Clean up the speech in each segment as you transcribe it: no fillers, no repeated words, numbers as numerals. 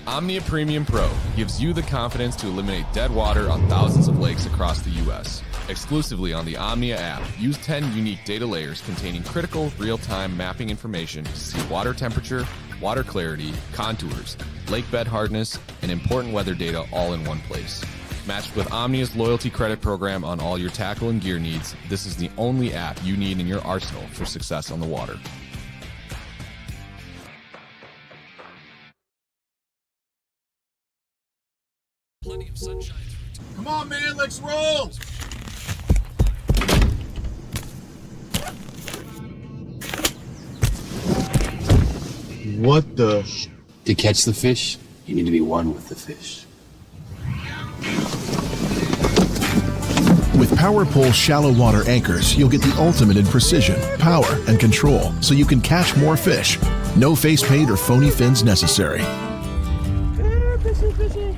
Omnia Premium Pro gives you the confidence to eliminate dead water on thousands of lakes across the U.S. Exclusively on the Omnia app, use 10 unique data layers containing critical real-time mapping information to see water temperature, water clarity, contours, lake bed hardness, and important weather data all in one place. Matched with Omnia's loyalty credit program on all your tackle and gear needs, this is the only app you need in your arsenal for success on the water. Plenty of sunshine. Come on, man, let's roll. What the? To catch the fish, you need to be one with the fish. With PowerPole shallow water anchors, you'll get the ultimate in precision, power, and control, so you can catch more fish. No face paint or phony fins necessary. Fishy.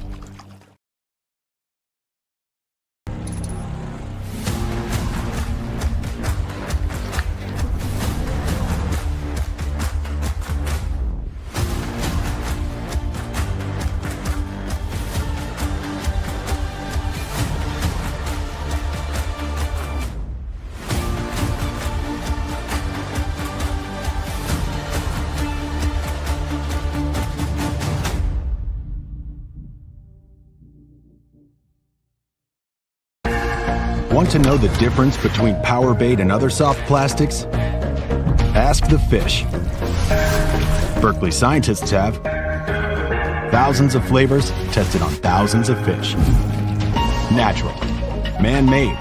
Want to know the difference between power bait and other soft plastics? Ask the fish. Berkeley scientists have. Thousands of flavors tested on thousands of fish. Natural. Man-made.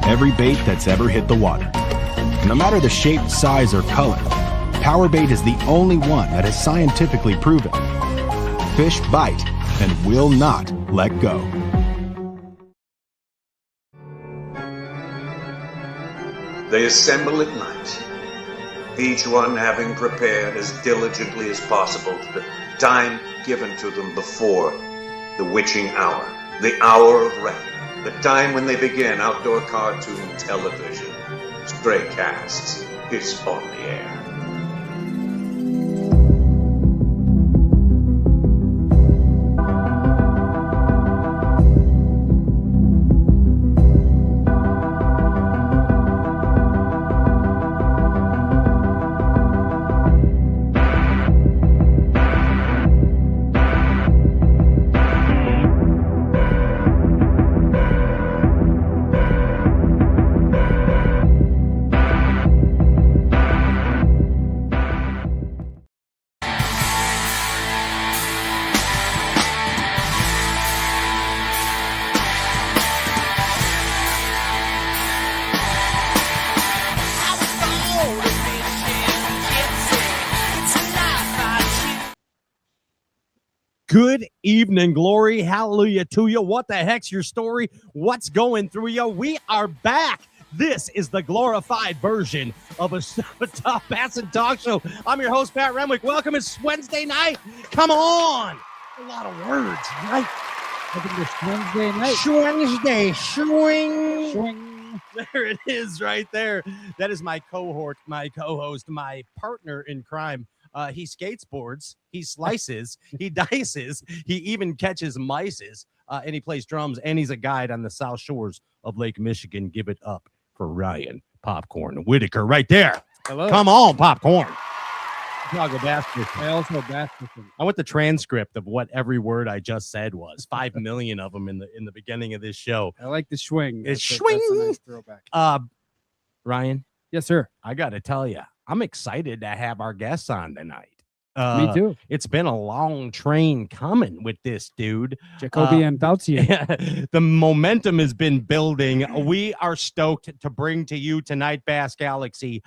Every bait that's ever hit the water. No matter the shape, size, or color, power bait is the only one that is scientifically proven. Fish bite and will not let go. They assemble at night, each one having prepared as diligently as possible to the time given to them before the witching hour, the hour of reckoning, the time when they begin outdoor cartoon television. Stray Casts is on the air. Good evening, glory. Hallelujah to you. What the heck's your story? What's going through you? We are back. This is the glorified version of a Tough Bass and Talk Show. I'm your host, Pat Renwick. Welcome. It's Wednesday night. Come on. A lot of words, right? Welcome to Wednesday night. Wednesday. Swing. There it is right there. That is my cohort, my co-host, my partner in crime. He skateboards, he slices, he dices, he even catches mices, and he plays drums, and he's a guide on the South Shores of Lake Michigan. Give it up for Ryan Popcorn Whitaker right there. Hello. Come on, Popcorn. Chicago bass fishing. I also bass fishing. I want the transcript of what every word I just said was. 5 million of them in the beginning of this show. I like the swing. It's swing. That's a nice throwback. Ryan? Yes, sir. I got to tell you, I'm excited to have our guests on tonight. Me too. It's been a long train coming with this dude. Jacob Fouts. The momentum has been building. We are stoked to bring to you tonight, Bass Galaxy,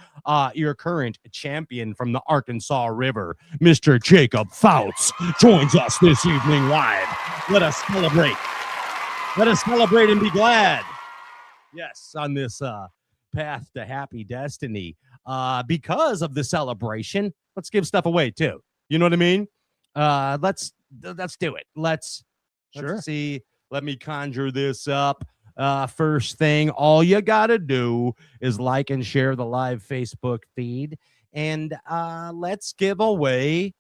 your current champion from the Arkansas River, Mr. Jacob Fouts, joins us this evening live. Let us celebrate. Let us celebrate and be glad. Yes, on this path to happy destiny. Because of the celebration, let's give stuff away too. You know what I mean? Let's do it. Let's see. Let me conjure this up. First thing, all you gotta do is like and share the live Facebook feed, and let's give away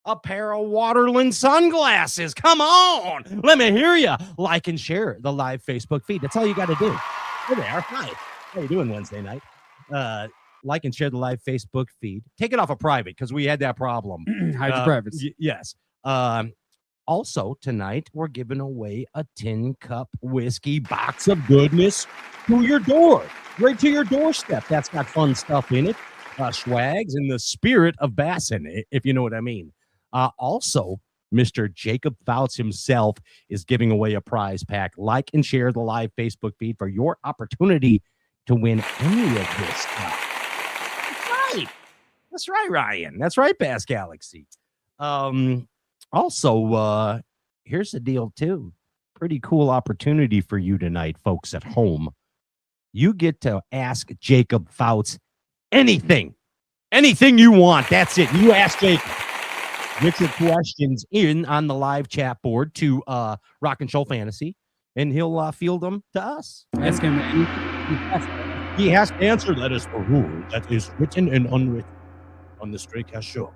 a pair of Waterland sunglasses. Come on. Let me hear you. Like and share the live Facebook feed. That's all you got to do. Hey there. Hi. How you doing Wednesday night? Like and share the live Facebook feed. Take it off of private because we had that problem. Hide the privates. Yes. Also, tonight, we're giving away a 10-cup whiskey box of goodness to your door, right to your doorstep. That's got fun stuff in it, swags in the spirit of Bassin, if you know what I mean. Also, Mr. Jacob Fouts himself is giving away a prize pack. Like and share the live Facebook feed for your opportunity to win any of this stuff. That's right. That's right, Ryan. That's right, Bass Galaxy. Also, here's the deal, too. Pretty cool opportunity for you tonight, folks at home. You get to ask Jacob Fouts anything you want. That's it. You ask Jacob. Get your questions in on the live chat board to Rock and Show Fantasy, and he'll field them to us. Ask him. He has to answer. That is a rule that is written and unwritten on the Stray Cast Show.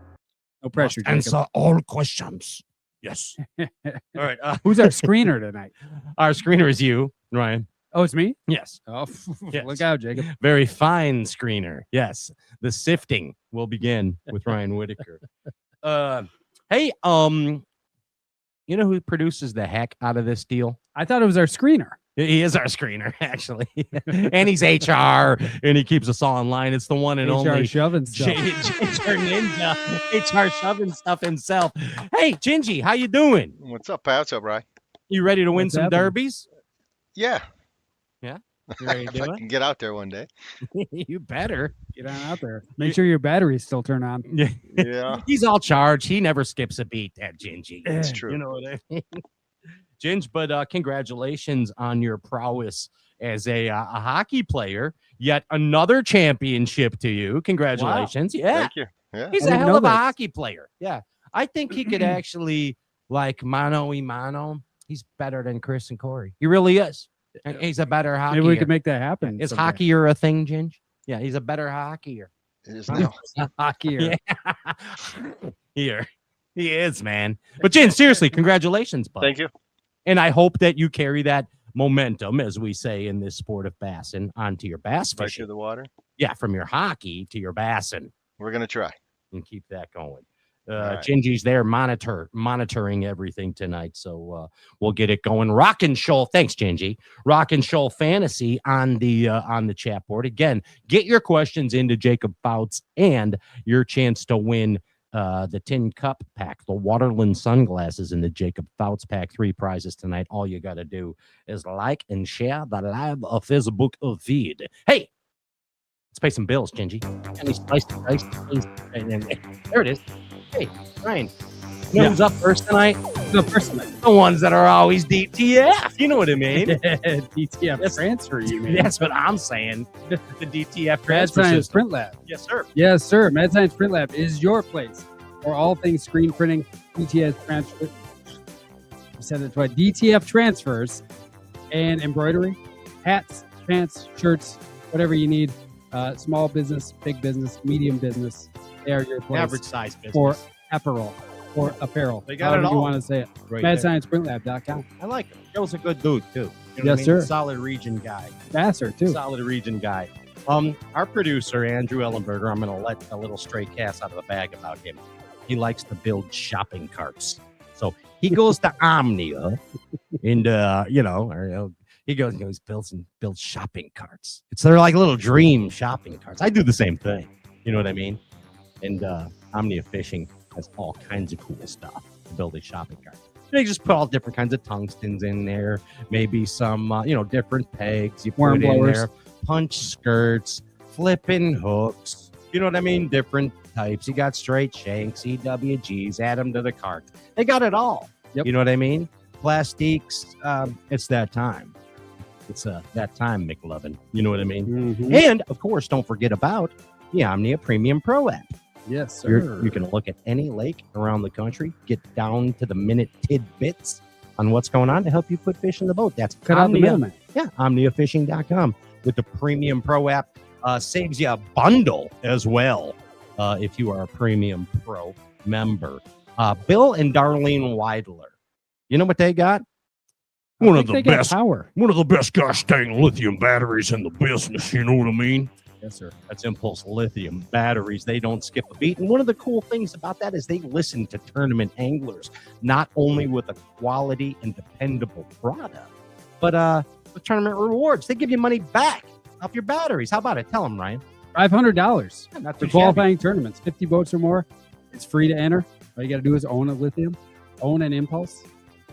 No pressure, Jacob. Answer all questions. Yes. All right. Who's our screener tonight? Our screener is you, Ryan. Oh, it's me? Yes. Oh, Yes. Look out, Jacob. Very fine screener. Yes. The sifting will begin with Ryan Whitaker. Hey, you know who produces the heck out of this deal? I thought it was our screener. He is our screener, actually. And he's HR, and he keeps us all in line. It's the one and HR only shoving stuff. HR Ninja, HR shoving stuff himself. Hey, Gingy, how you doing? What's up, Pat? What's up, Ryan? You ready to win What's some happening? derbies? Yeah. Yeah? You ready to If do I can get out there one day. it? You better. Get on out there. Make sure your batteries still turn on. Yeah. He's all charged. He never skips a beat, that Gingy. It's true. You know what I mean? Ginge, but congratulations on your prowess as a hockey player. Yet another championship to you. Congratulations. Yeah. Thank you. Yeah. He's I a didn't hell know of a this. hockey player. Yeah. I think he could actually, like, mano-y-mano. He's better than Chris and Corey. He really is. And he's a better hockeyer. Maybe we could make that happen. Is someday. hockeyer a thing, Ginge? Yeah, he's a better hockeyer. It is now. Hockeyer. Yeah. Here. He is, man. But Ginge, seriously, congratulations, bud. Thank you. And I hope that you carry that momentum, as we say in this sport of bassin, onto your bass Right fishing. to the water. Yeah, from your hockey to your bassin, We're going to try. and keep that going. right. Gingy's there monitoring everything tonight, so we'll get it going. Rock and Shoal, thanks, Gingy. Rock and Shoal Fantasy on the chat board. Again, get your questions into Jacob Fouts and your chance to win the 10-cup pack, the Waterland sunglasses in the Jacob Fouts pack. 3 prizes tonight. All you got to do is like and share the live Facebook feed. Hey, let's pay some bills, Gingy. And he's spiced there it is. Hey, Ryan, you know who's up first tonight? The first one. The ones that are always DTF. You know what I mean? DTF transfer, you mean? That's what I'm saying. The DTF Mad transfer Science system. Print Lab. Yes, sir. Yes, sir. Mad Science Print Lab is your place for all things screen printing, DTF transfer. I said it twice. DTF transfers and embroidery, hats, pants, shirts, whatever you need. Small business, big business, medium business. They are your place Average size business. for apparel or apparel. They got it however you all. want to say it. Right there. MadSciencePrintLab.com. I like him. Joe's a good dude, too. You know Yes, what I mean? sir. Solid region guy. Vassar, too. Solid region guy. Our producer, Andrew Ellenberger, I'm going to let a little stray cast out of the bag about him. He likes to build shopping carts. So he goes to Omnia and, he builds shopping carts. They're like little dream shopping carts. I do the same thing. You know what I mean? And Omnia Fishing has all kinds of cool stuff to build a shopping cart. They just put all different kinds of tungstens in there, maybe some, different pegs you Worm put in blowers. there, punch skirts, flipping hooks. You know what I mean? Different types. You got straight shanks, EWGs, add them to the cart. They got it all. Yep. You know what I mean? Plastiques. It's that time. It's that time, McLovin. You know what I mean? Mhm. And, of course, don't forget about the Omnia Premium Pro app. Yes, sir. You can look at any lake around the country, get down to the minute tidbits on what's going on to help you put fish in the boat. That's Cut out the middleman. Yeah, OmniaFishing.com with the Premium Pro app. Saves you a bundle as well if you are a Premium Pro member. Bill and Darlene Weidler. You know what they got? One of the best power. One of the best gosh dang lithium batteries in the business. You know what I mean? Yes, sir. That's Impulse lithium batteries. They don't skip a beat. And one of the cool things about that is they listen to tournament anglers, not only with a quality and dependable product, but with tournament rewards. They give you money back off your batteries. How about it? Tell them, Ryan. $500 Not for too qualifying tournaments. 50 boats or more. It's free to enter. All you got to do is own a lithium, own an Impulse,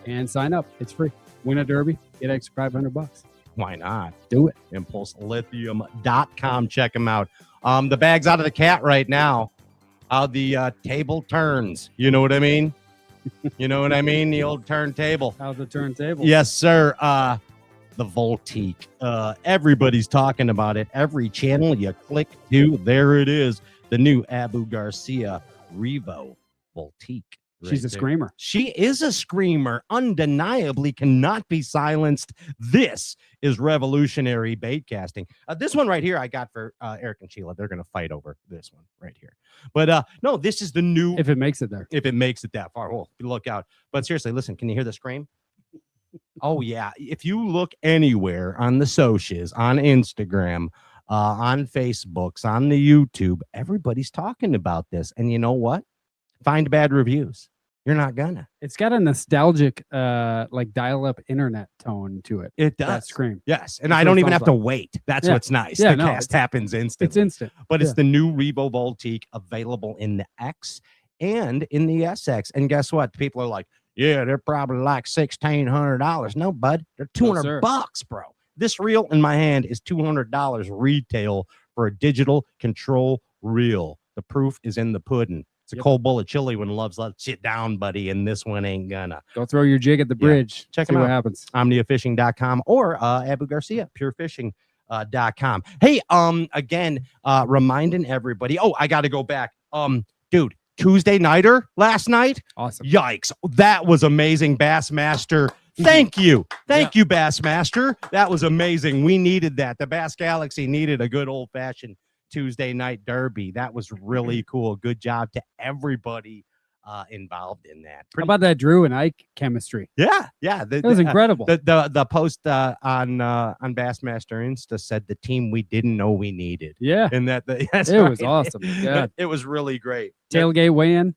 and sign up. It's free. Win a derby, get extra $500. Why not? Do it. ImpulseLithium.com. Check them out. The bag's out of the cat right now. How the table turns. You know what I mean? You know what I mean? The old turntable. How's the turntable? Yes, sir. The Voltique. Everybody's talking about it. Every channel you click to, there it is. The new Abu Garcia Revo Voltique. She's a screamer. She is a screamer. Undeniably cannot be silenced. This is revolutionary bait casting. This one right here I got for Eric and Sheila. They're going to fight over this one right here. But no, this is the new. If it makes it there. If it makes it that far. Well, look out. But seriously, listen, can you hear the scream? Oh, yeah. If you look anywhere on the socials, on Instagram, on Facebooks, on the YouTube, everybody's talking about this. And you know what? Find bad reviews. You're not gonna. It's got a nostalgic, like dial-up internet tone to it. It does. That scream. Yes, and I don't even have to wait. That's what's nice. Yeah, the cast happens instantly. It's instant. But it's the new Revo Voltique available in the X and in the SX. And guess what? People are like, yeah, they're probably like $1,600. No, bud, they're $200 bucks, bro. This reel in my hand is $200 retail for a digital control reel. The proof is in the pudding. It's a cold bowl of chili when love's let sit down, buddy, and this one ain't gonna. Go throw your jig at the bridge. Check See them what out. happens. OmniaFishing.com or Abu Garcia, purefishing.com. Hey, again, reminding everybody. Oh, I got to go back. Dude, Tuesday Nighter last night. Awesome. Yikes. That was amazing, Bassmaster. Thank you. Thank you, Bassmaster. That was amazing. We needed that. The Bass Galaxy needed a good old-fashioned Tuesday night derby. That was really cool. Good job to everybody involved in that. How about that Drew and Ike chemistry? Yeah. That was incredible. The post on Bassmaster Insta said the team we didn't know we needed. Yeah. And that was awesome. Yeah. It was really great. Tailgate weigh-in.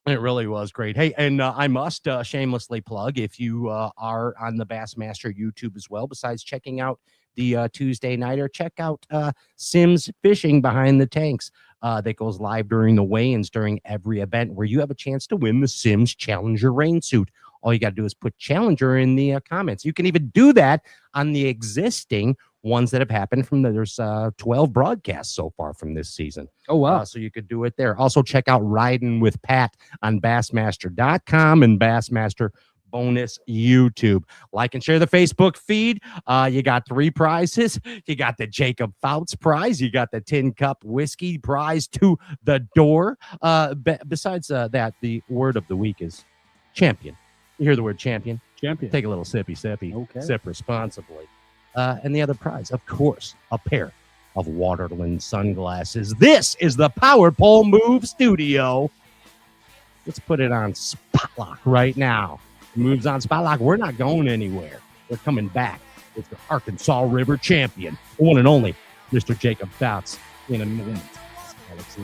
It really was great. Hey, and I must shamelessly plug, if you are on the Bassmaster YouTube as well, besides checking out the Tuesday Nighter, check out Sims Fishing Behind the Tanks. That goes live during the weigh-ins during every event, where you have a chance to win the Sims Challenger rain suit. All you got to do is put Challenger in the comments. You can even do that on the existing ones that have happened from there's 12 broadcasts so far from this season. Oh, wow. So you could do it there. Also check out Riding with Pat on Bassmaster.com and Bassmaster Bonus YouTube. Like and share the Facebook feed. You got 3 prizes. You got the Jacob Fouts prize. You got the Tin Cup Whiskey prize to the door. Besides that, the word of the week is champion. You hear the word champion? Champion. Take a little sippy. Okay. Sip responsibly. And the other prize, of course, a pair of Waterland sunglasses. This is the Power Pole Move Studio. Let's put it on spot lock right now. It moves on spot lock. We're not going anywhere. We're coming back with the Arkansas River champion, the one and only Mr. Jacob Fouts, in a minute. Alex.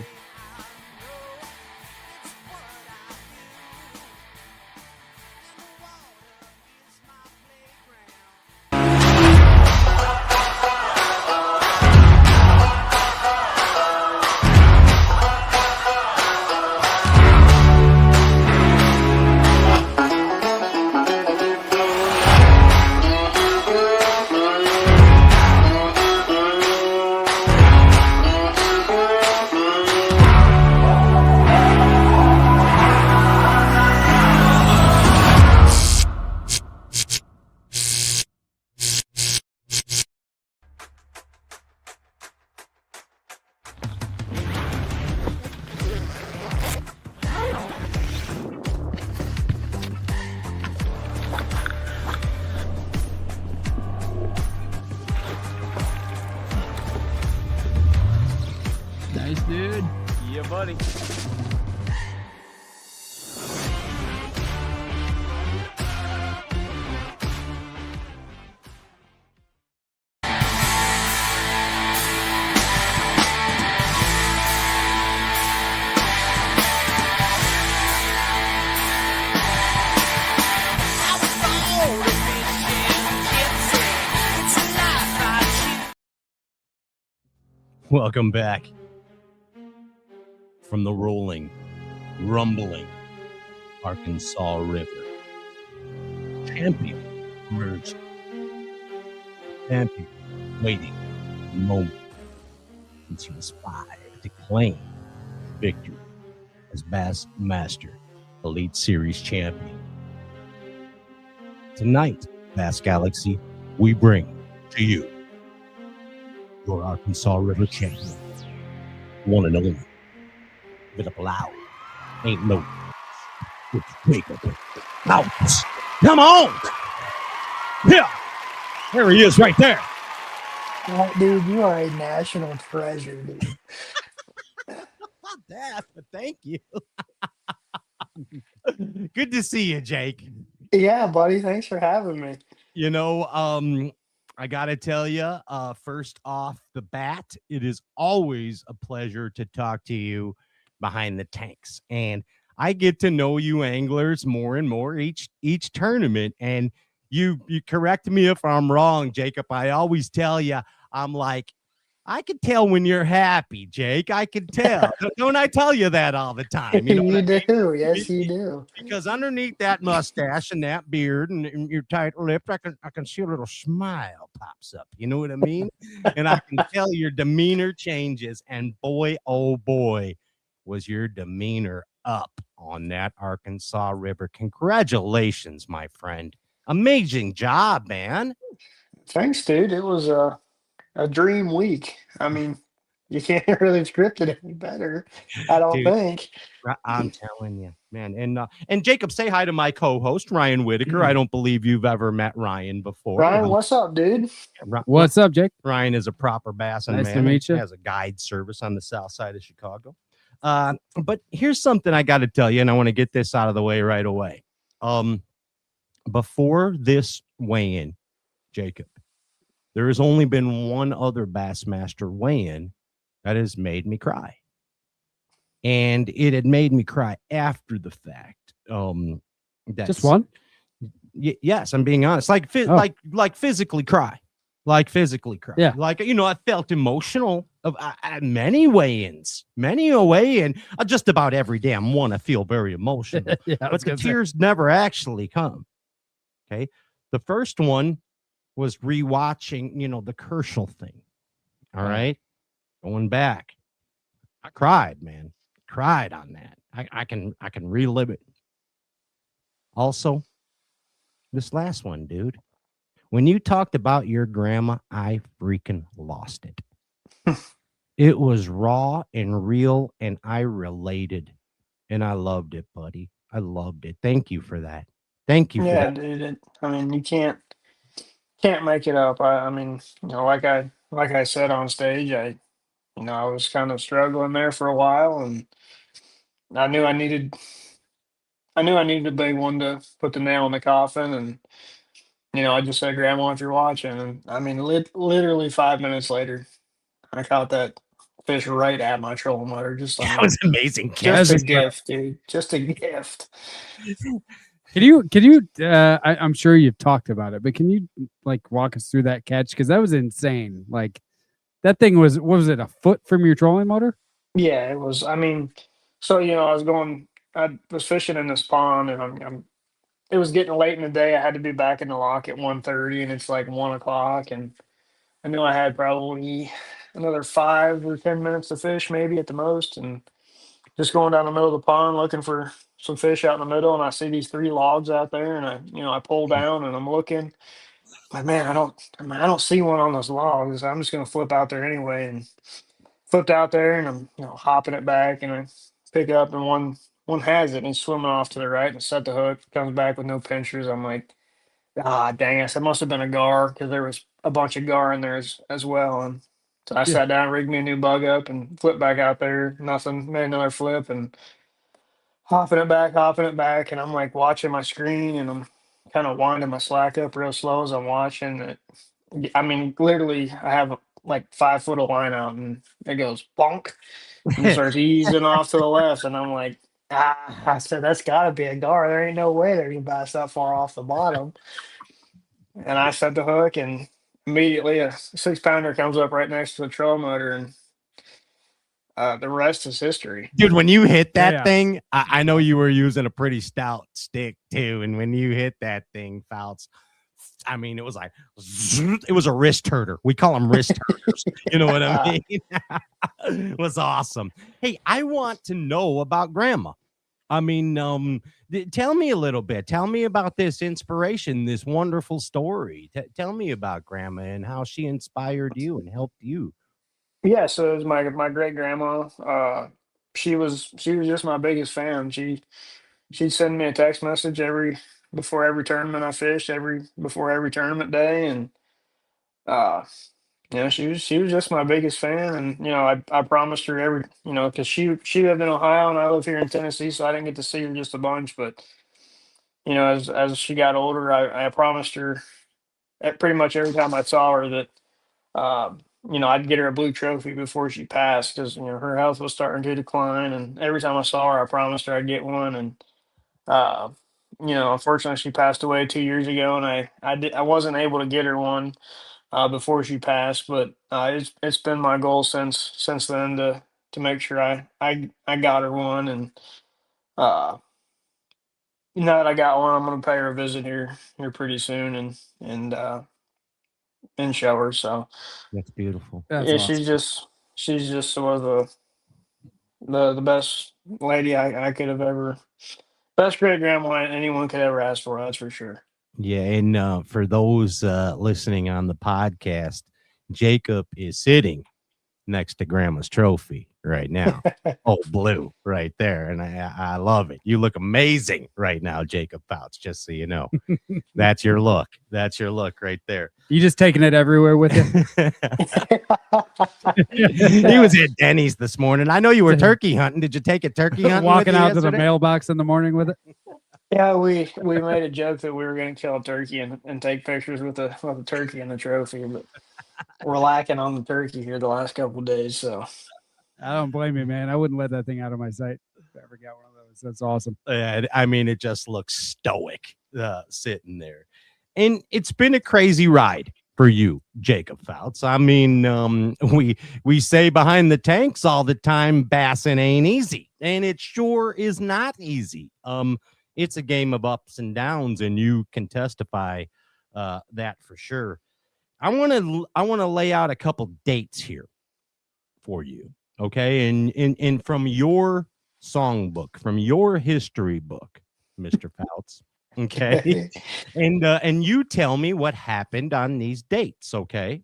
Nice, dude. Yeah, buddy. Welcome back from the rolling, rumbling Arkansas River. Champion emerged. Champion waiting a moment since he was 5 to claim victory as Bassmaster Elite Series champion. Tonight, Bass Galaxy, we bring to you your Arkansas River champion. One and only. Give it up loud. Ain't no. It's Jacob Fouts. Come on! Yeah! There he is right there. Oh, dude, you are a national treasure, dude. Not that, but thank you. Good to see you, Jake. Yeah, buddy. Thanks for having me. You know, I gotta tell you, first off the bat, it is always a pleasure to talk to you behind the tanks, and I get to know you anglers more and more each tournament. And you correct me if I'm wrong, Jacob. I always tell you, I'm like, I can tell when you're happy, Jake. I can tell. Don't I tell you that all the time? You know You what I mean? do. Yes, you do. Because underneath that mustache and that beard and your tight lips, I can see a little smile pops up. You know what I mean? And I can tell your demeanor changes. And boy, oh boy, was your demeanor up on that Arkansas River. Congratulations, my friend. Amazing job, man. Thanks, dude. It was a dream week. I mean, you can't really script it any better, I don't Dude, think. I'm telling you, man. And Jacob, say hi to my co-host, Ryan Whitaker. I don't believe you've ever met Ryan before. Ryan, what's up, dude? What's up, Jake? Ryan is a proper bass and Nice man. to meet you. He has a guide service on the south side of Chicago. But here's something I got to tell you, and I want to get this out of the way right away. Before this weigh-in, Jacob, there has only been one other Bassmaster weigh-in that has made me cry. And it had made me cry after the fact. Just one? Yes, I'm being honest. Like physically cry. Like physically cry. Yeah. Like, I felt emotional of many weigh-ins, many a weigh-in. Just about every damn one I feel very emotional. Yeah, but the tears never actually come. Okay. The first one was rewatching, the Kershaw thing. All right. Going back. I cried, man. Cried on that. I can relive it. Also, this last one, dude. When you talked about your grandma, I freaking lost it. It was raw and real, and I related. And I loved it, buddy. I loved it. Thank you for that. Thank you for Yeah, that. dude. You can't make it up. I mean, like I said on stage, I was kind of struggling there for a while, and I knew I needed a big one to put the nail in the coffin. And I just said, "Grandma, if you're watching," and I mean, literally 5 minutes later, I caught that fish right at my trolling motor. That was amazing. Just a gift, dude. Just a gift. Can you I'm sure you've talked about it, but can you walk us through that catch? Because that was insane. Like, that thing was it a foot from your trolling motor? Yeah, it was. I mean, so I was fishing in this pond, and it was getting late in the day. I had to be back in the lock at 1:30, and it's like 1 o'clock, and I knew I had probably another 5 or 10 minutes to fish, maybe at the most, and just going down the middle of the pond looking for some fish out in the middle, and I see these 3 logs out there, and I pull down and I'm looking. Like, man, I don't see one on those logs. I'm just gonna flip out there anyway, and flipped out there, and I'm hopping it back, and I pick up, and one has it, and he's swimming off to the right, and set the hook, comes back with no pinchers. I'm like, ah, dang it, that must have been a gar, because there was a bunch of gar in there as well. And so I sat down, rigged me a new bug up, and flipped back out there. Nothing. Made another flip, and hopping it back, and I'm like watching my screen, and I'm kind of winding my slack up real slow as I'm watching it. I mean, literally, I have like 5 foot of line out, and it goes bonk, and it starts easing off to the left, and I'm like, I said, that's got to be a gar. There ain't no way they're gonna bass that far off the bottom. And I set the hook, and immediately a 6-pounder comes up right next to the troll motor, and the rest is history. Dude, when you hit that Yeah. thing, I know you were using a pretty stout stick too. And when you hit that thing, Fouts, I mean, it was like, it was a wrist herder. We call them wrist herders. You know what I mean? It was awesome. Hey, I want to know about Grandma. I mean, tell me a little bit. Tell me about this inspiration, this wonderful story. Tell me about Grandma and how she inspired you and helped you. Yeah, so it was my great grandma. She was just my biggest fan. She'd send me a text message before every tournament I fished, every before every tournament day, and uh, she was just my biggest fan. And I promised her because she lived in Ohio and I live here in Tennessee, so I didn't get to see her just a bunch. But as she got older, I promised her pretty much every time I saw her that I'd get her a blue trophy before she passed because her health was starting to decline, and every time I saw her, I promised her I'd get one. And uh, unfortunately, she passed away 2 years ago, and I wasn't able to get her one before she passed. But it's been my goal since then to make sure I got her one. And uh, now that I got one, I'm gonna pay her a visit here pretty soon and show her. So That's beautiful. That's yeah, awesome. she's just one of the best lady I could have ever, best great grandma anyone could ever ask for. That's for sure. Yeah, and for those listening on the podcast, Jacob is sitting next to Grandma's trophy right now. Oh, blue right there, and I love it. You look amazing right now, Jacob Fouts. Just so you know, that's your look. That's your look right there. You just taking it everywhere with you? He was at Denny's this morning. I know you were turkey hunting. Did you take it turkey hunting? Walking out to the yesterday? mailbox in the morning with it? Yeah, we made a joke that we were going to kill a turkey and take pictures with the turkey and the trophy, but we're lacking on the turkey here the last couple of days. So I don't blame you, man. I wouldn't let that thing out of my sight if I ever got one of those. That's awesome. I mean, it just looks stoic sitting there. And it's been a crazy ride for you, Jacob Fouts. I mean, we say behind the tanks all the time, bassing ain't easy. And it sure is not easy. It's a game of ups and downs, and you can testify that for sure. I want to lay out a couple dates here for you. Okay. And from your songbook, from your history book, Mr. Fouts. Okay. And you tell me what happened on these dates. Okay.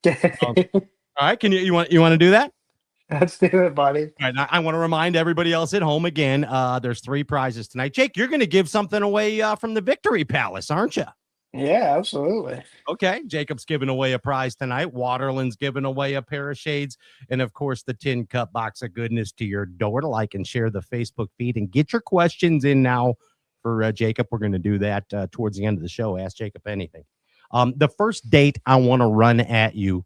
All right. Can you want to do that? let's do it, buddy. All right. I want to remind everybody else at home again. There's 3 prizes tonight. Jake, you're going to give something away from the Victory Palace, aren't you? Yeah, absolutely. Okay, Jacob's giving away a prize tonight. Waterland's giving away a pair of shades. And, of course, the tin cup box of goodness to your door to like and share the Facebook feed. And get your questions in now for Jacob. We're going to do that towards the end of the show. Ask Jacob anything. The first date I want to run at you,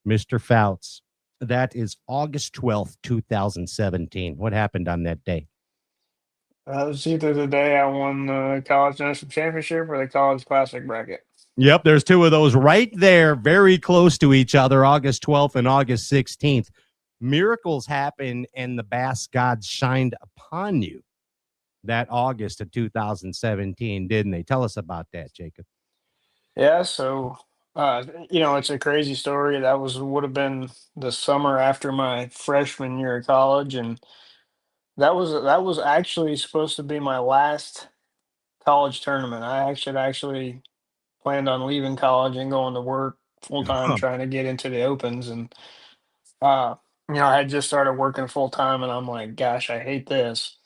Mr. Fouts, that is August 12th, 2017. What happened on that day? That was either the day I won the college national championship or the college classic bracket. Yep, there's 2 of those right there, very close to each other, August 12th and August 16th. Miracles happened and the bass gods shined upon you that August of 2017, didn't they? Tell us about that, Jacob. Yeah, so it's a crazy story. That would have been the summer after my freshman year of college, and that was actually supposed to be my last college tournament. I actually planned on leaving college and going to work full time, trying to get into the opens. And uh, I had just started working full time, and I'm like, gosh, I hate this.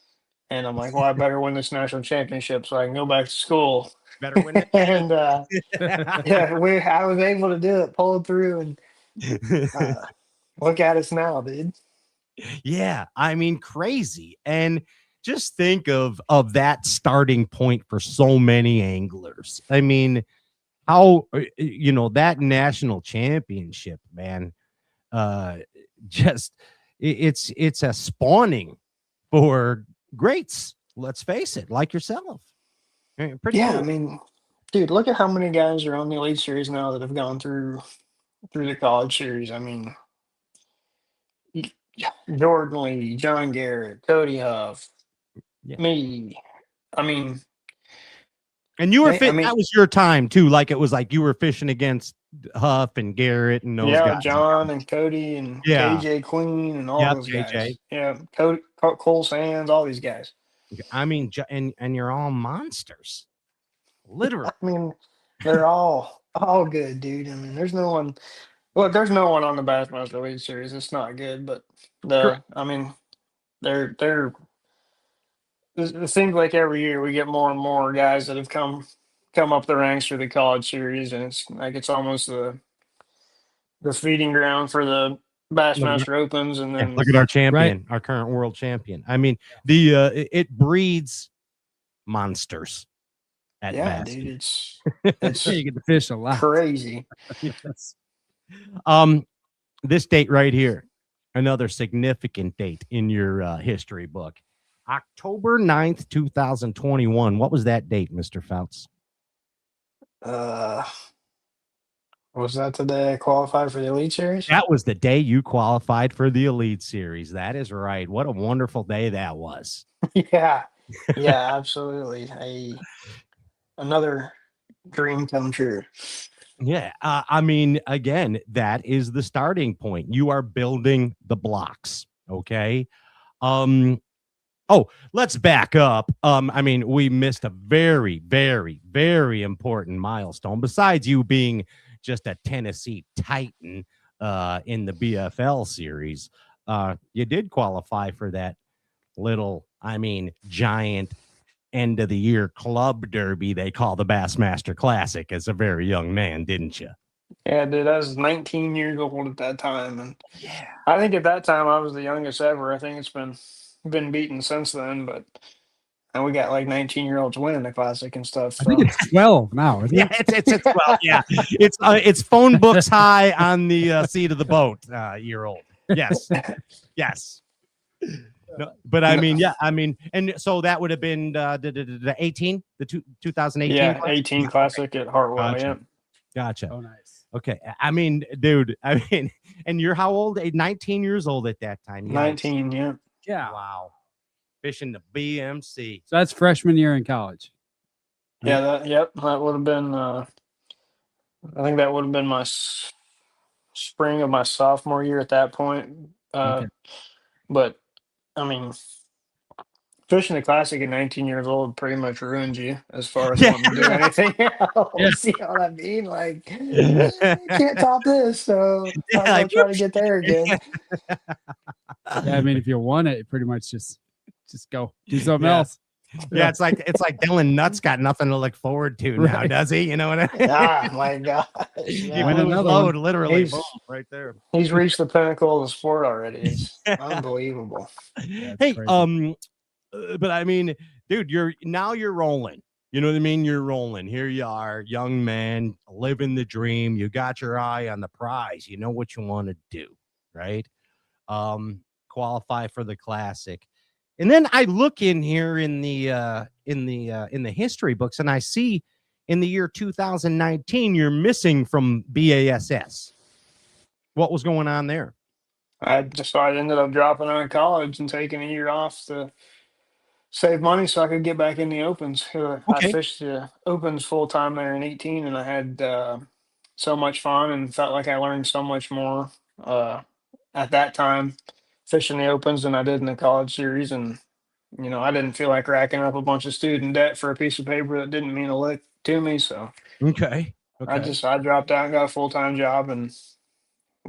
And I'm like, well, I better win this national championship so I can go back to school. Better win it. And yeah, I was able to do it, pulled through, and look at us now, dude. Yeah, I mean, crazy. And just think of that starting point for so many anglers. I mean, how that national championship, man, just it's a spawning for greats. Let's face it, like yourself. Pretty Yeah, cool. I mean, dude, look at how many guys are on the Elite Series now that have gone through the college series. I mean, Jordan Lee, John Garrett, Cody Huff, Yeah. me. I mean, And you were hey, I fit. mean, That was your time too. Like it was like you were fishing against Huff and Garrett and those yeah, guys. John and Cody and Yeah. KJ Queen and all Yep. those JJ. guys. Yeah, Cole Sands, all these guys. I mean, and you're all monsters, literally. I mean, they're all good, dude. I mean, there's no one. Look, there's no one on the Bassmaster Elite Series. It's not good, but I mean, they're. It seems like every year we get more and more guys that have come up the ranks through the college series, and it's like it's almost the feeding ground for the Bassmaster Opens, and then Look at our champion, our current world champion. I mean, it breeds monsters at Bass. dude, it's You get to fish a lot. crazy. Yes. This date right here, another significant date in your history book. October 9th, 2021. What was that date, Mr. Fouts? Was that the day I qualified for the Elite Series? That was the day you qualified for the Elite Series. That is right. What a wonderful day that was. Yeah, absolutely. Another dream come true. Yeah. I mean, again, that is the starting point. You are building the blocks. Okay. Oh, let's back up. I mean, we missed a very, very, very important milestone. Besides you being just a Tennessee Titan in the BFL series, you did qualify for that little, giant end of the year club derby they call the Bassmaster Classic as a very young man, didn't you? Yeah, dude, I was 19 years old at that time, and I think at that time I was the youngest ever. I think it's been beaten since then, and we got like 19-year-olds winning the classic and stuff. So. I think it's 12 now. Isn't Yeah, it? it's 12. Yeah, it's phone books high on the seat of the boat. Year old. Yes, yes. No, but and so that would have been the 18, the 2018. Yeah, 18 classic at Hartwell. Gotcha. Yeah, Gotcha. Oh, nice. Okay. Dude. And you're how old? 19 years old at that time. Yikes. 19. Yeah. Yeah. Wow. Fishing the BMC. So that's freshman year in college. Yeah. That would have been. I think that would have been my spring of my sophomore year at that point. Okay. But I mean, fishing the classic at 19 years old pretty much ruined you as far as wanting to do anything else. Yeah. You know what I mean? Like, can't top this, so I'm gonna try to get there again. Yeah, I mean, if you want it, pretty much just go do something else. Yeah, it's like Dylan Nutt's got nothing to look forward to now, does he? You know what I mean? Ah, my God. He Yeah. blew his another load, one. literally. He's- Boom, right there. He's reached the pinnacle of the sport already. It's unbelievable. Hey, crazy. but I mean, dude, you're rolling. You know what I mean? You're rolling. Here you are, young man, living the dream. You got your eye on the prize. You know what you want to do, right? Qualify for the classic. And then I look in here in the history books, and I see in the year 2019 you're missing from BASS. What was going on there? I ended up dropping out of college and taking a year off to save money so I could get back in the opens. I Okay. fished the opens full time there in 18, and I had so much fun and felt like I learned so much more at that time fishing the opens than I did in the college series. And I didn't feel like racking up a bunch of student debt for a piece of paper that didn't mean a lick to me. So Okay. I dropped out and got a full time job and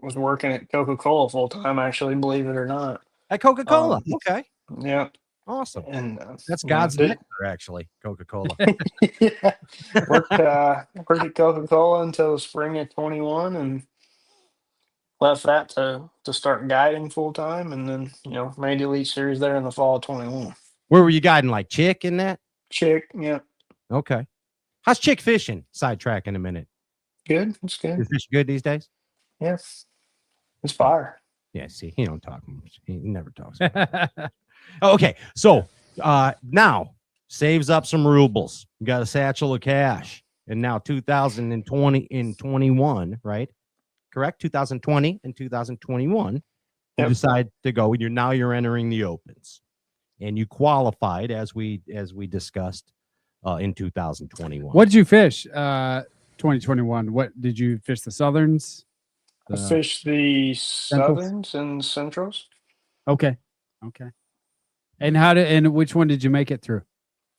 was working at Coca-Cola full time. Actually, believe it or not. At Coca-Cola. Okay. Yeah. Awesome. And That's God's nectar, actually. Coca-Cola. yeah. Worked at Coca-Cola until spring of 21 and left that to start guiding full time, and then made the Elite Series there in the fall of 21. Where were you guiding? Like Chick in that? Chick, yeah. Okay. How's Chick fishing? Sidetrack in a minute. Good. It's good. Is fish good these days? Yes. It's fire. Yeah, see, he don't talk much. He never talks. Okay, so now saves up some rubles. You got a satchel of cash, and now 2020 and 21, right? Correct. 2020 and 2021. You Yep. decide to go. You're entering the opens, and you qualified as we discussed in 2021. What did you fish? 2021. What did you fish? The Southerns. I fished the Southerns and Centrals. Okay. And which one did you make it through?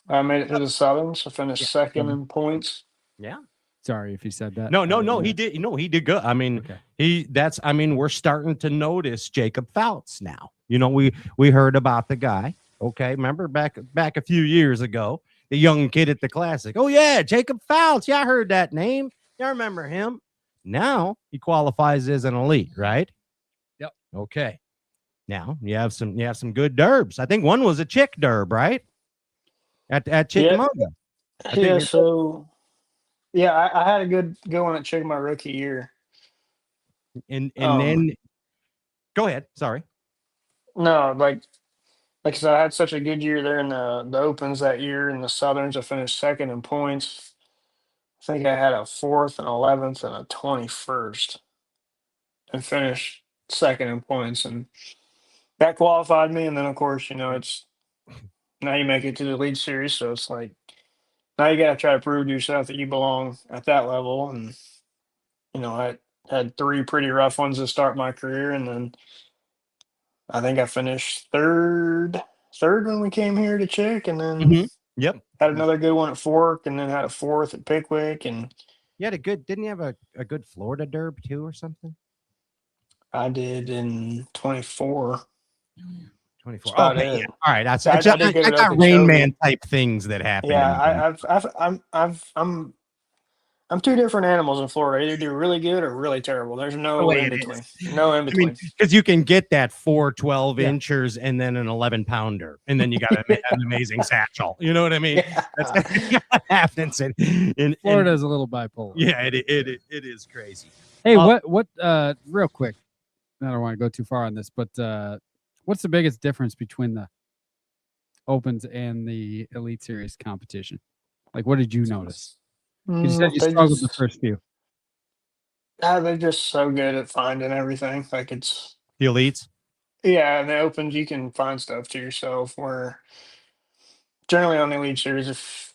I made it to the Southerns. I finished second in points. Yeah. Sorry if you said that. No. He did. He did good. I mean, we're starting to notice Jacob Fouts now. We heard about the guy. Okay. Remember back a few years ago, the young kid at the Classic. Oh yeah, Jacob Fouts. Yeah, I heard that name. Yeah, I remember him. Now he qualifies as an elite, right? Yep. Okay. Now you have some good derbs. I think one was a chick derb, right? At Chickamauga. Yeah. So yeah, I had a good one at Chick my rookie year. And then go ahead. Sorry. No, like I said, I had such a good year there in the opens that year. In the Southerns, I finished second in points. I think I had a 4th and 11th and a 21st, and finished second in points, and that qualified me. And then of course, it's now you make it to the lead series, so it's like now you got to try to prove to yourself that you belong at that level. And I had 3 pretty rough ones to start my career, and then I think I finished third when we came here to Chick, and then Yep. had another good one at Fork, and then had a 4th at Pickwick, and You had didn't you have a good Florida derb too or something? I did in 24. 24. About Okay, it. yeah. All right. That's I did good I at got Okeechobee. Rain Man type things that happen. Yeah, I'm 2 different animals in Florida. I either do really good or really terrible. There's no in between. No in between. Because you can get that 4 12-inchers and then an 11-pounder, and then you got an amazing satchel. You know what I mean? That's what happens. In Florida's a little bipolar. Yeah, it is crazy. Hey, what real quick, I don't want to go too far on this, but what's the biggest difference between the opens and the Elite Series competition? Like, what did you notice? You said you struggled the first few. They're just so good at finding everything. Like it's The elites. Yeah, in the opens you can find stuff to yourself. Where generally on the Elite Series, if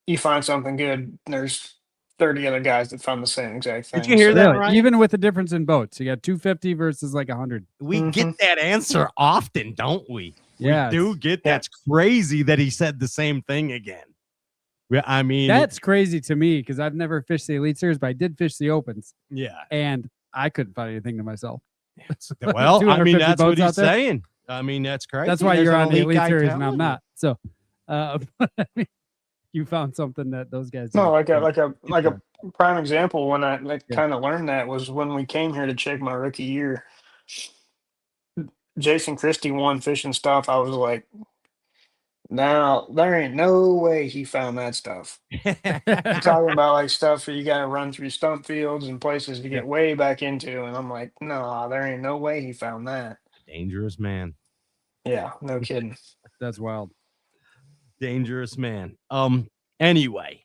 you find something good, there's 30 other guys that found the same exact thing. Did you hear that right? Even with the difference in boats, you got 250 versus like 100. We get that answer often, don't we? Yeah, we do get that's crazy that he said the same thing again. I mean, that's crazy to me because I've never fished the Elite Series, but I did fish the opens. Yeah, and I couldn't find anything to myself. Well, I mean, that's what he's saying. I mean, that's crazy. That's why you're on the Elite Series and I'm not. So, you found something that those guys. No, like a prime example when I kind of learned that was when we came here to check my rookie year. Jason Christie won fishing stuff. I was like, now there ain't no way he found that stuff. I'm talking about like stuff that you got to run through stump fields and places to get way back into, and I'm like, no, there ain't no way he found that. Dangerous man. Yeah, no kidding. That's wild. Dangerous man. Anyway,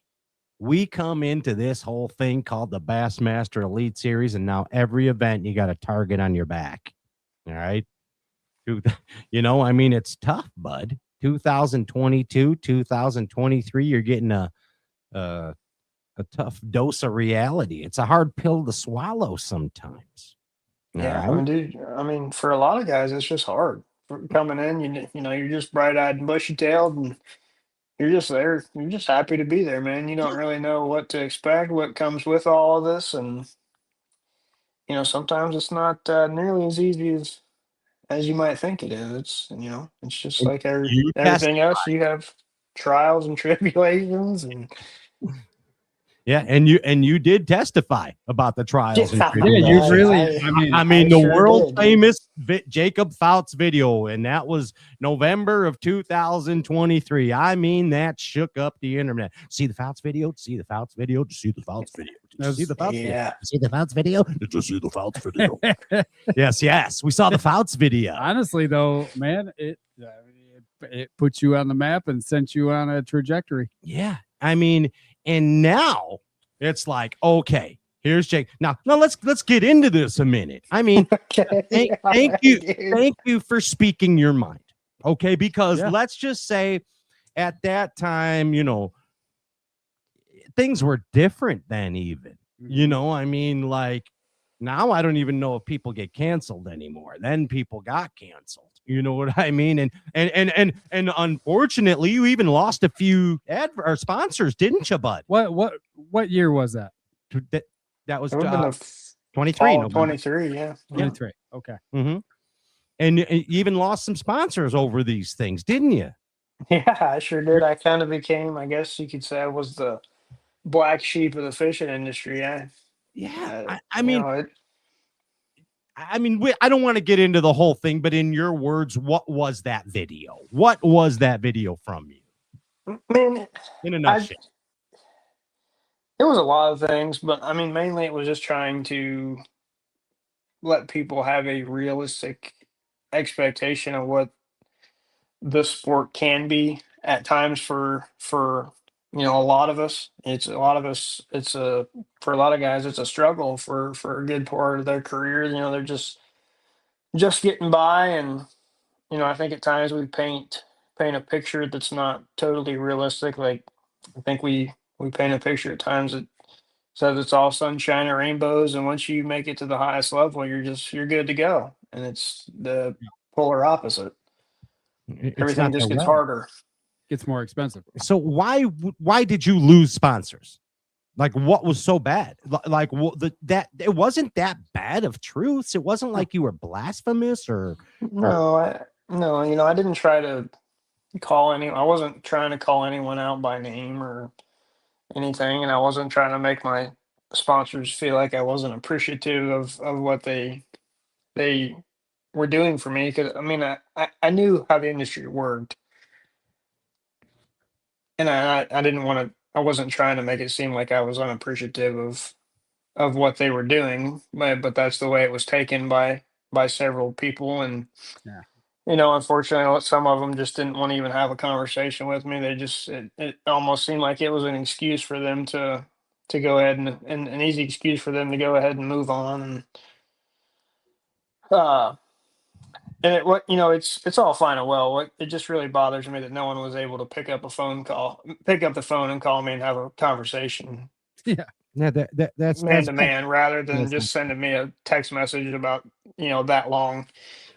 we come into this whole thing called the Bassmaster Elite Series, and now every event you got a target on your back. All right. I mean, it's tough, bud. 2022, 2023, you're getting a tough dose of reality. It's a hard pill to swallow sometimes. Yeah, I mean, dude. I mean, for a lot of guys, it's just hard coming in. You're just bright-eyed and bushy-tailed, and you're just there. You're just happy to be there, man. You don't really know what to expect, what comes with all of this, and sometimes it's not nearly as easy as you might think it is. It's just like everything else. You have trials and tribulations, and yeah, and you did testify about the trials. Yeah, and you really. I mean, the world famous Jacob Fouts video, and that was November of 2023. I mean, that shook up the internet. See the Fouts video? See the Fouts video? See the Fouts video? See the Fouts video? See the Fouts video? Did you see the Fouts video? Yes, we saw the Fouts video. Honestly, though, man, it puts you on the map and sent you on a trajectory. Yeah, I mean. And now it's like, okay, Here's Jake. Now let's get into this a minute. I mean, Okay. thank you for speaking your mind. Okay, because Yeah. let's just say at that time, things were different then even. I mean, like now I don't even know if people get canceled anymore. Then people got canceled. You know what I mean? And unfortunately, you even lost a few or sponsors, didn't you, bud? What year was that? That was It would've been the 23. fall of November. 23, yeah. 23. Okay. Mm-hmm. And you even lost some sponsors over these things, didn't you? Yeah, I sure did. I kind of became, I guess you could say, I was the black sheep of the fishing industry. Yeah. I you mean, know, I don't want to get into the whole thing, but in your words, what was that video? What was that video from you? I mean, In a nutshell. it was a lot of things, but I mean, mainly it was just trying to let people have a realistic expectation of what the sport can be at times for a lot of us. It's a for a lot of guys it's a struggle for a good part of their career. They're just getting by, and I think at times we paint a picture that's not totally realistic. Like I think we paint a picture at times that says it's all sunshine and rainbows, and once you make it to the highest level, you're good to go. And it's the polar opposite. It's Everything not just that gets way. harder. Gets more expensive. So why did you lose sponsors? Like what was so bad? Like that it wasn't that bad of truths. It wasn't like you were blasphemous or No, I didn't try to I wasn't trying to call anyone out by name or anything, and I wasn't trying to make my sponsors feel like I wasn't appreciative of what they were doing for me. Because I mean, I knew how the industry worked, and I didn't want to. I wasn't trying to make it seem like I was unappreciative of what they were doing, but that's the way it was taken by several people. And Yeah. unfortunately, some of them just didn't want to even have a conversation with me. It almost seemed like it was an excuse for them to go ahead and an easy excuse for them to go ahead and move on. And it's all fine and well. It just really bothers me that no one was able to pick up the phone and call me and have a conversation Yeah. yeah, that's man to man, rather than that's- just sending me a text message about that long.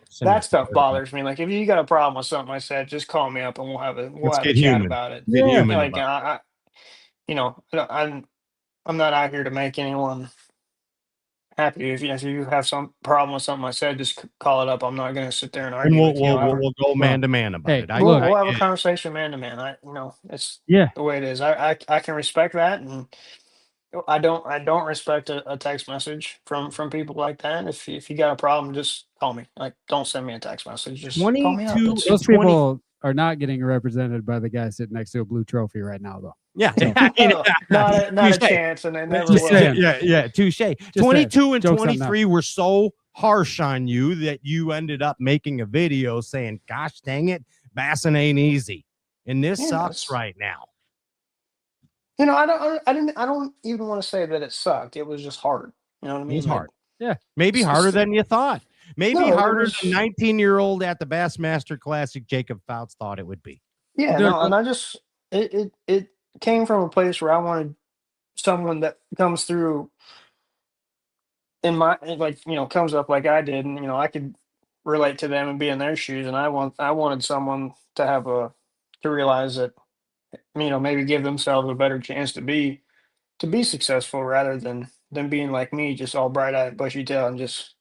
Send That it stuff to bothers me. Like if you got a problem with something I said, just call me up and we'll have Let's a get chat human. about it. Get human Like about I'm not out here to make anyone happy. If you have some problem with something I said, just call it up. I'm not going to sit there and and argue we'll with you. we'll go man to man about Hey, it. We'll I have a get it. conversation man to man. It's Yeah. the way it is. I can respect that, and I don't respect a text message from people like that. If you got a problem, just call me. Like don't send me a text message. Just call me up. 22 It's- Those 20 people are not getting represented by the guy sitting next to a blue trophy right now, though. Yeah, not a touche. chance, and they never Just will. saying. Yeah, touche. saying. 22 and Joke's on them. 23 were so harsh on you that you ended up making a video saying, "Gosh dang it, bassing ain't easy," and this Yeah, sucks it's- right now. I don't even want to say that it sucked. It was just hard. You know what I mean? It's Like, hard. Yeah, maybe It's harder just- than you thought. Maybe No, it harder was- than 19-year-old at the Bassmaster Classic Jacob Fouts thought it would be. Yeah, Dude, no, and I just it came from a place where I wanted someone that comes through in my comes up like I did, and I could relate to them and be in their shoes, and I wanted someone to realize that maybe give themselves a better chance to be successful rather than being like me, just all bright eyed, bushy tail, and just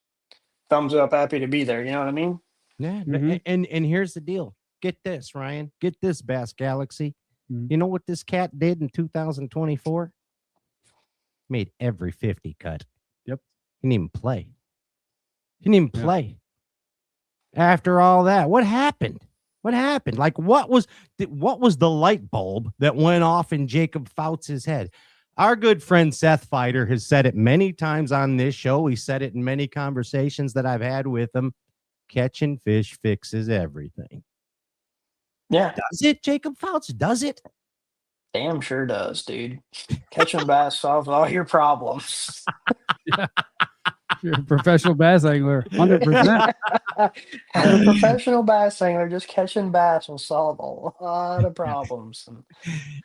thumbs up, happy to be there. You know what I mean? Yeah, Mhm. and here's the deal. Get this, Ryan. Get this, Bass Galaxy. Mhm. You know what this cat did in 2024? Made every 50 cut. Yep. He didn't even play. He didn't even play. After all that, what happened? What happened? Like, what was the light bulb that went off in Jacob Fouts' head? Our good friend Seth Fighter has said it many times on this show. He said it in many conversations that I've had with him. Catching fish fixes everything. Yeah. Does it, Jacob Fouts? Does it? Damn sure does, dude. Catching bass solves all your problems. You're a professional bass angler, 100%. As a professional bass angler, just catching bass will solve a lot of problems.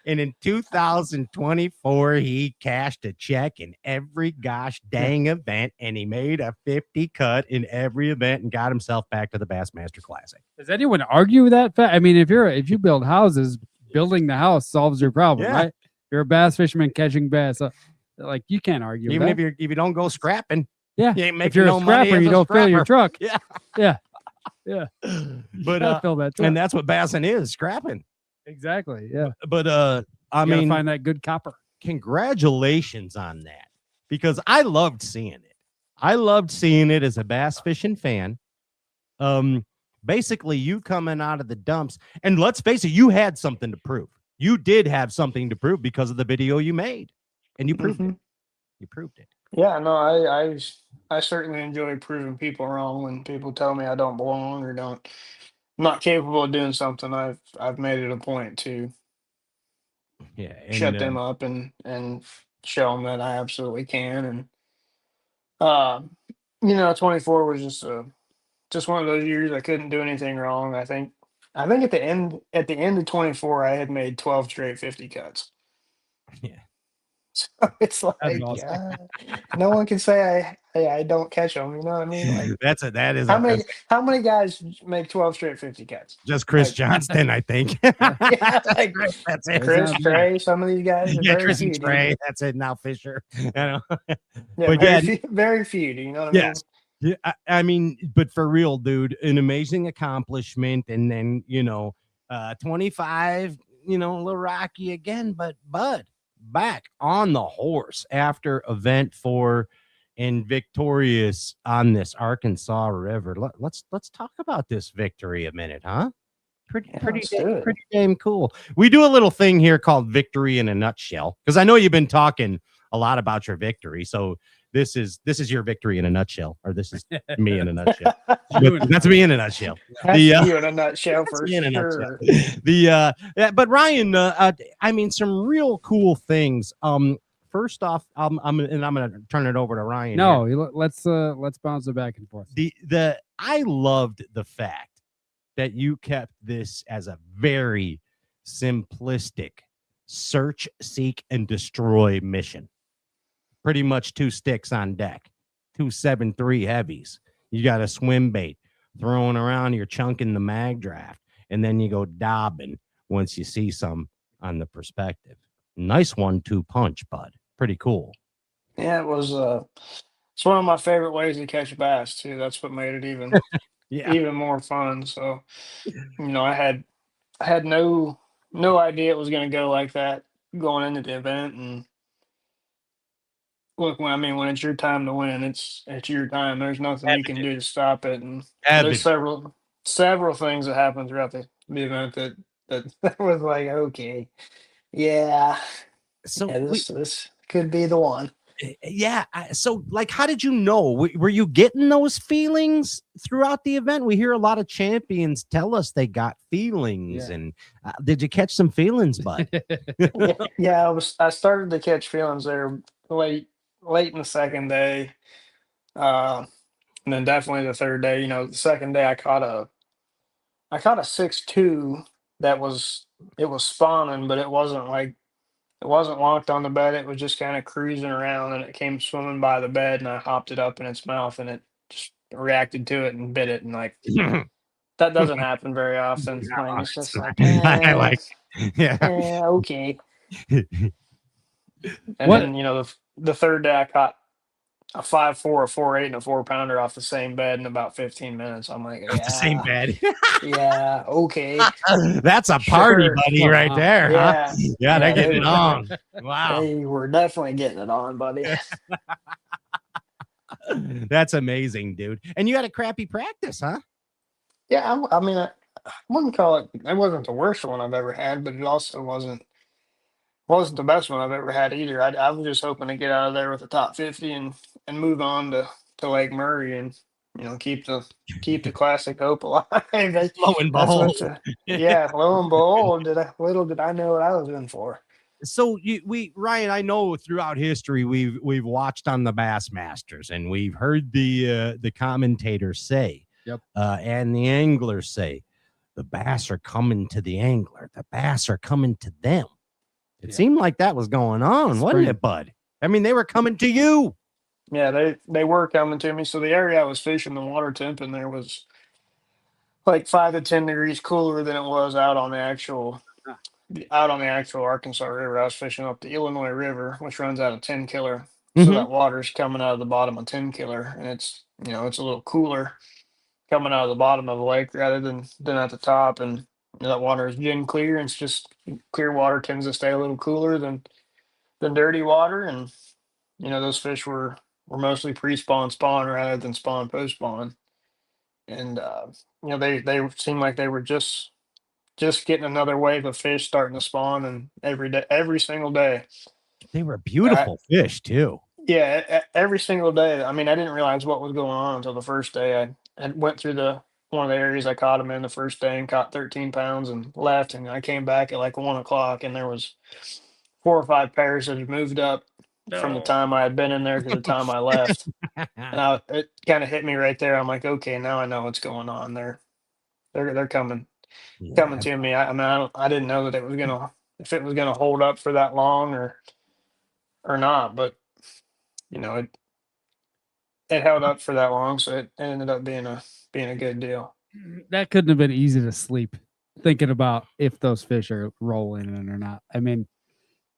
And in 2024, he cashed a check in every gosh dang event, and he made a 50 cut in every event and got himself back to the Bassmaster Classic. Does anyone argue that fact? I mean, if you build houses, building the house solves your problem, Yeah. right? You're a bass fisherman catching bass. Like, you can't argue Even with if you don't go scrapping, yeah. you ain't If making you're no a money scrapper, as you a don't fill your scrapper. truck. Yeah. Yeah. Yeah. But Gotta fill that truck. and that's what bassing is, scrapping. Exactly. Yeah. But I I mean, find that good copper. congratulations on that, because I loved seeing it. I loved seeing it as a bass fishing fan. Basically you coming out of the dumps, and let's face it, you had something to prove. You did have something to prove because of the video you made, and you proved it. You proved it. Yeah, no, I certainly enjoy proving people wrong when people tell me I don't belong or I'm not capable of doing something. I've made it a point to Yeah, shut and them up and show them that I absolutely can. And uh, 24 was just one of those years I couldn't do anything wrong. I think at the end of 24, I had made 12 straight 50 cuts. yeah. So it's like, awesome. no one can say I don't catch them. You know what I mean? Like, that is how many guys make 12 straight 50 cuts? just Chris Like, Johnston, I think. yeah, like That's it. Chris, Trey, some of these guys are Yeah, very Chris few. and dude. Trey. That's it. Now Fisher. You know. Yeah, But very yeah, few, very few. Do you know what I mean? yes. Yeah, I mean, but for real, dude, an amazing accomplishment. And then, 25, a little rocky again, but Bud back on the horse after event 4 and victorious on this Arkansas River. Let's talk about this victory a minute, huh? Pretty damn cool. We do a little thing here called victory in a nutshell, because I know you've been talking a lot about your victory. So this is your victory in a nutshell, or this is me in a nutshell. That's me in a nutshell. That's you in a nutshell for me in a sure. nutshell. But Ryan, I mean, some real cool things. First off, I'm gonna turn it over to Ryan. No, here. let's bounce it back and forth. I loved the fact that you kept this as a very simplistic search, seek, and destroy mission. Pretty much 2 sticks on deck, 2 7.3 heavies. You got a swim bait throwing around, you're chunking the mag draft, and then you go dobbing once you see some on the perspective. Nice 1-2 punch, bud. Pretty cool. Yeah, it was. It's one of my favorite ways to catch bass too. That's what made it even more fun. So, I had no idea it was going to go like that going into the event. And look, when it's your time to win, it's your time. There's nothing you can do to stop it. And there's several things that happened throughout the event that was like, okay, yeah. So this could be the one. Yeah. So, like, how did you know? Were you getting those feelings throughout the event? We hear a lot of champions tell us they got feelings, and did you catch some feelings, bud? Yeah, I started to catch feelings there late in the second day, and then definitely the third day. The second day I caught a 6.2 that was spawning, but it wasn't locked on the bed. It was just kind of cruising around, and it came swimming by the bed, and I hopped it up in its mouth, and it just reacted to it and bit it. And like, that doesn't happen very often. Like, it's just like, okay. And then, the third day I caught a 5.4, a 4.8, and a 4-pounder off the same bed in about 15 minutes. I'm like, Off the same bed. Yeah, okay. That's a party buddy right there, huh? Yeah, they're getting it on. Wow. They were definitely getting it on, buddy. That's amazing, dude. And you had a crappy practice, huh? Yeah, I mean, I wouldn't call it. It wasn't the worst one I've ever had, but it also wasn't the best one I've ever had either. I was just hoping to get out of there with a top 50 and move on to Lake Murray and keep the classic hope alive. Lo and behold, lo and behold, little did I know what I was in for. So Ryan, I know throughout history we've watched on the Bassmasters and we've heard the commentators say, and the anglers say, the bass are coming to the angler, the bass are coming to them. It seemed like that was going on, wasn't it, Bud? I mean, they were coming to you. Yeah, they were coming to me. So the area I was fishing, the water temp in there was like 5 to 10 degrees cooler than it was out on the actual Arkansas River. I was fishing up the Illinois River, which runs out of 10 killer. So that water's coming out of the bottom of 10 killer, and it's it's a little cooler coming out of the bottom of the lake rather than at the top. And that water is gin clear, and it's just clear water tends to stay a little cooler than dirty water. And those fish were mostly pre-spawn spawn rather than spawn post spawn. And they seemed like they were just getting another wave of fish starting to spawn, and every single day. They were beautiful fish too. Yeah, every single day. I mean, I didn't realize what was going on until the first day. I went through one of the areas I caught them in the first day and caught 13 pounds and left, and I came back at like 1 o'clock, and there was 4 or 5 pairs that had moved up from the time I had been in there to the time I left. And it kind of hit me right there. I'm like, okay, now I know what's going on. They're coming to me. I mean, I didn't know that it was if it was gonna hold up for that long or not, but it held up for that long, so it ended up being a good deal. That couldn't have been easy to sleep thinking about if those fish are rolling in or not. I mean,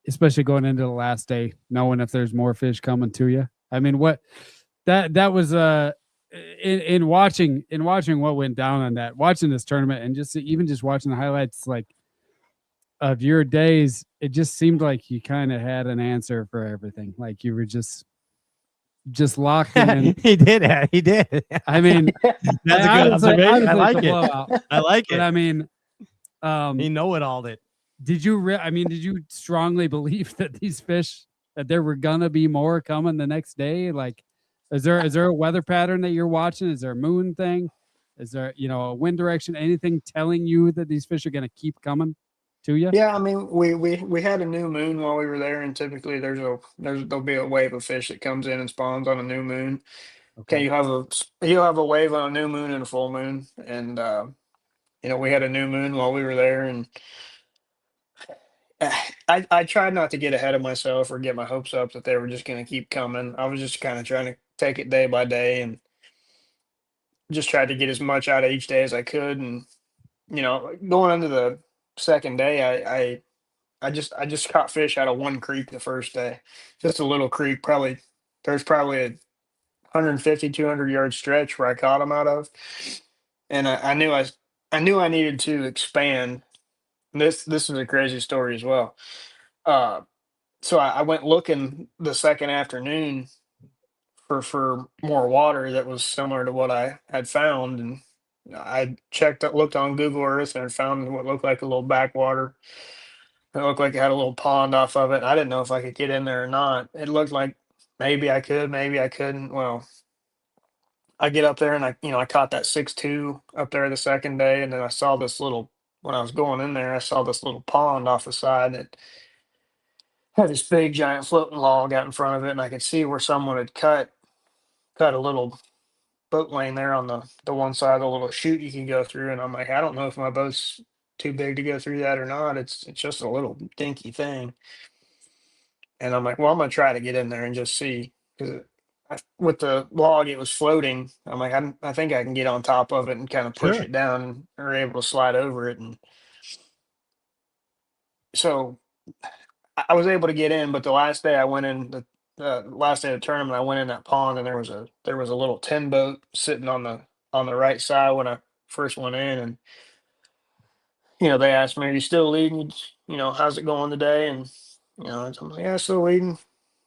especially going into the last day, knowing if there's more fish coming to you. I mean, what that was in watching what went down on that, watching this tournament, and just watching the highlights like of your days, it just seemed like you kind of had an answer for everything. Like you were just locked in. He did. I mean, that's a good observation. I like it. I like it. But I mean, he know-it-all it. Did you strongly believe that these fish, that there were gonna be more coming the next day? Like, is there a weather pattern that you're watching? Is there a moon thing? Is there a wind direction? Anything telling you that these fish are gonna keep coming to you? Yeah, I mean, we had a new moon while we were there, and typically there'll be a wave of fish that comes in and spawns on a new moon. Okay, you have a wave on a new moon and a full moon, and we had a new moon while we were there, and I tried not to get ahead of myself or get my hopes up that they were just going to keep coming. I was just kind of trying to take it day by day and just tried to get as much out of each day as I could. And going into the second day, I just caught fish out of one creek the first day, just a little creek. There's probably a 150, 200 yard stretch where I caught them out of, and I knew I needed to expand. This is a crazy story as well. So I went looking the second afternoon for more water that was similar to what I had found, and I looked on Google Earth and found what looked like a little backwater. It looked like it had a little pond off of it. I didn't know if I could get in there or not. It looked like maybe I could, maybe I couldn't. Well, I get up there and I caught that 6.2 up there the second day, and then I saw this little. When I was going in there, I saw this little pond off the side that had this big giant floating log out in front of it, and I could see where someone had cut a little boat lane there on the one side, a little chute you can go through. And I'm like, I don't know if my boat's too big to go through that or not. It's just a little dinky thing. And I'm like, well, I'm gonna try to get in there and just see, because with the log it was floating. I'm like, I think I can get on top of it and kind of push it down, and are able to slide over it. And so I was able to get in. But the last day I went in, the last day of the tournament, I went in that pond, and there was a little 10 boat sitting on the right side when I first went in. And they asked me, are you still leading? How's it going today? And I'm like, yeah, still leading.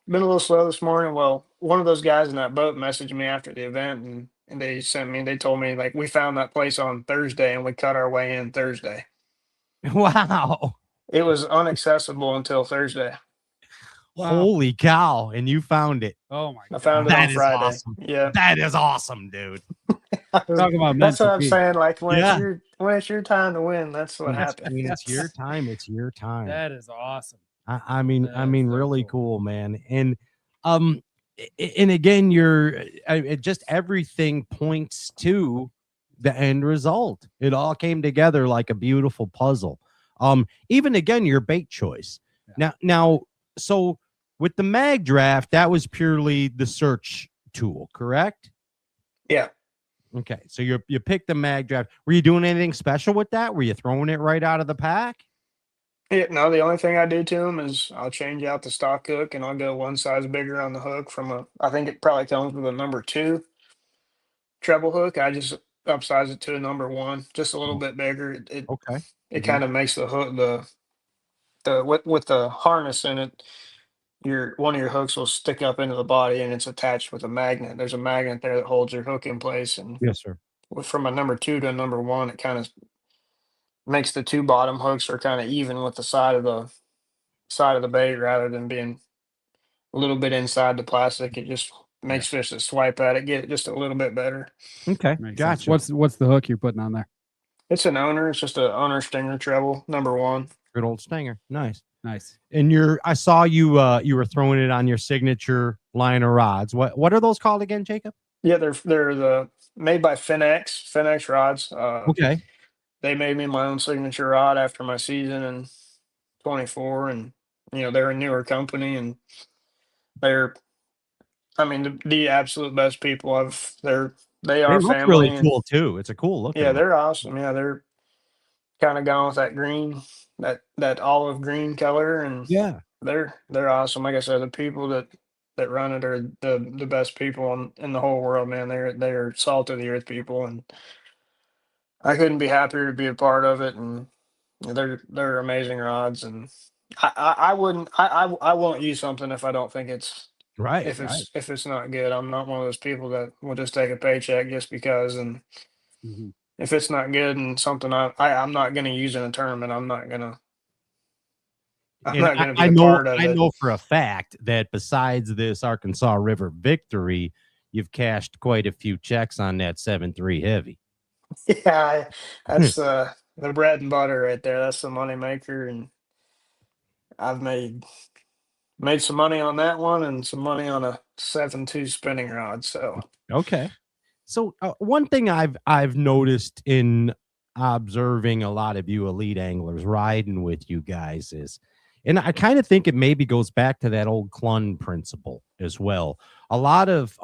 Been a little slow this morning. Well, one of those guys in that boat messaged me after the event, and they told me, like, we found that place on Thursday and we cut our way in Thursday. Wow. It was inaccessible until Thursday. Wow. Holy cow. And you found it. Oh my God. I found it on Friday. Awesome. Yeah. That is awesome, dude. Talk about that's what I'm saying. Like, when it's your time to win, that's what happens. I mean, it's your time. It's your time. That is awesome. I mean, really cool, man. And and again, just everything points to the end result. It all came together like a beautiful puzzle. Even again, your bait choice. Now, so with the mag draft, that was purely the search tool, correct? Yeah. Okay, so you picked the mag draft. Were you doing anything special with that? Were you throwing it right out of the pack? Yeah, no, the only thing I do to them is I'll change out the stock hook and I'll go one size bigger on the hook I think it probably comes with a number 2 treble hook. I just upsize it to a number 1, just a little bit bigger. Okay. It kind of makes the hook with the harness in it. One of your hooks will stick up into the body and it's attached with a magnet. There's a magnet there that holds your hook in place. And Yes, sir. from a number 2 to a number 1, it kind of makes the 2 bottom hooks are kind of even with the side of the bait rather than being a little bit inside the plastic. It just makes fish that swipe at it get it just a little bit better. Okay, Makes gotcha. sense. What's the hook you're putting on there? It's an owner. It's just an owner stinger treble, number 1. Good old stinger. Nice. Nice. And I saw you you were throwing it on your signature line of rods. What are those called again, Jacob? Yeah, they're the made by Finex rods. Okay. They made me my own signature rod after my season in 24, and they're a newer company, and they're the absolute best people. They are It looks family. really cool too. It's a cool look. Yeah, they're awesome. Yeah, they're kind of gone with that green, that olive green color, and yeah, they're awesome. Like I said, the people that run it are the best people in the whole world, man. They're salt of the earth people, and I couldn't be happier to be a part of it. And they're amazing rods, and I won't use something if I don't think it's right. If it's not good. I'm not one of those people that will just take a paycheck just because. And if it's not good and something I'm not going to use in a tournament, I'm not going to be a part of it. I know for a fact that besides this Arkansas River victory, you've cashed quite a few checks on that 7.3 heavy. Yeah, that's the bread and butter right there. That's the money maker, and I've made some money on that one and some money on a 7.2 spinning rod. So okay. So one thing I've noticed in observing a lot of you elite anglers riding with you guys is, and I kind of think it maybe goes back to that old Clun principle as well. A lot of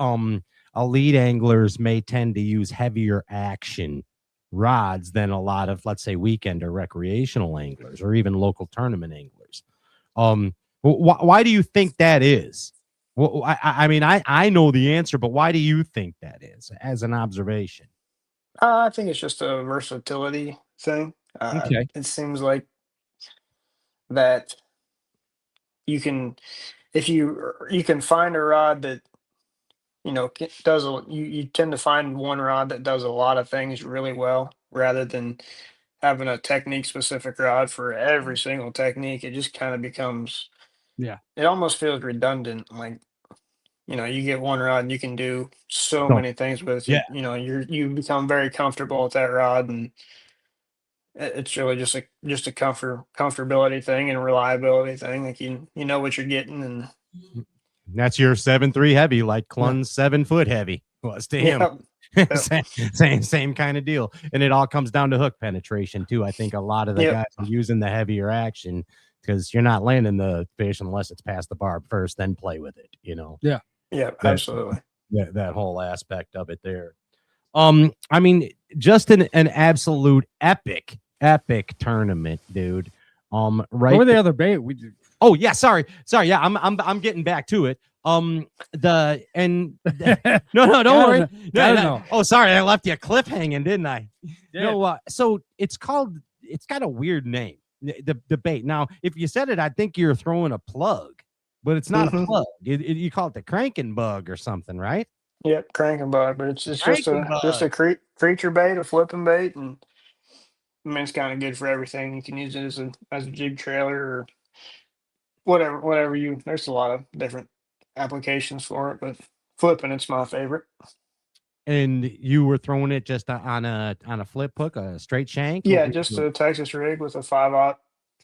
elite anglers may tend to use heavier action rods than a lot of, let's say, weekend or recreational anglers or even local tournament anglers. Why do you think that is? Well, I know the answer, but why do you think that is as an observation? I think it's just a versatility thing. Okay. It seems like that you can, if you can find a rod that you tend to find one rod that does a lot of things really well rather than having a technique specific rod for every single technique. It just kind of becomes, it almost feels redundant. Like, you get one rod and you can do so many things with it. Yeah. You become very comfortable with that rod, and it's really just a comfortability thing and reliability thing. Like you know what you're getting, and that's your 7.3 heavy, like Clun's 7 foot heavy was to him. Same kind of deal. And it all comes down to hook penetration too. I think a lot of the guys are using the heavier action because you're not landing the fish unless it's past the barb first, then play with it, Yeah, absolutely. That whole aspect of it there. Just an absolute epic tournament, dude. Right. What were the other bait? Oh yeah, sorry. Yeah, I'm getting back to it. No, don't worry. No. Oh, sorry, I left you cliffhanging, didn't I? No, so it's got a weird name. The bait. Now, if you said it, I'd think you're throwing a plug, but it's not a plug. You call it the cranking bug or something, right? Yep, cranking bug, but it's just a creature bait, a flipping bait, and it's kind of good for everything. You can use it as a jig trailer or whatever you. There's a lot of different applications for it, but flipping, it's my favorite. And you were throwing it just on a flip hook, a straight shank? Yeah, just a Texas rig with a 5/0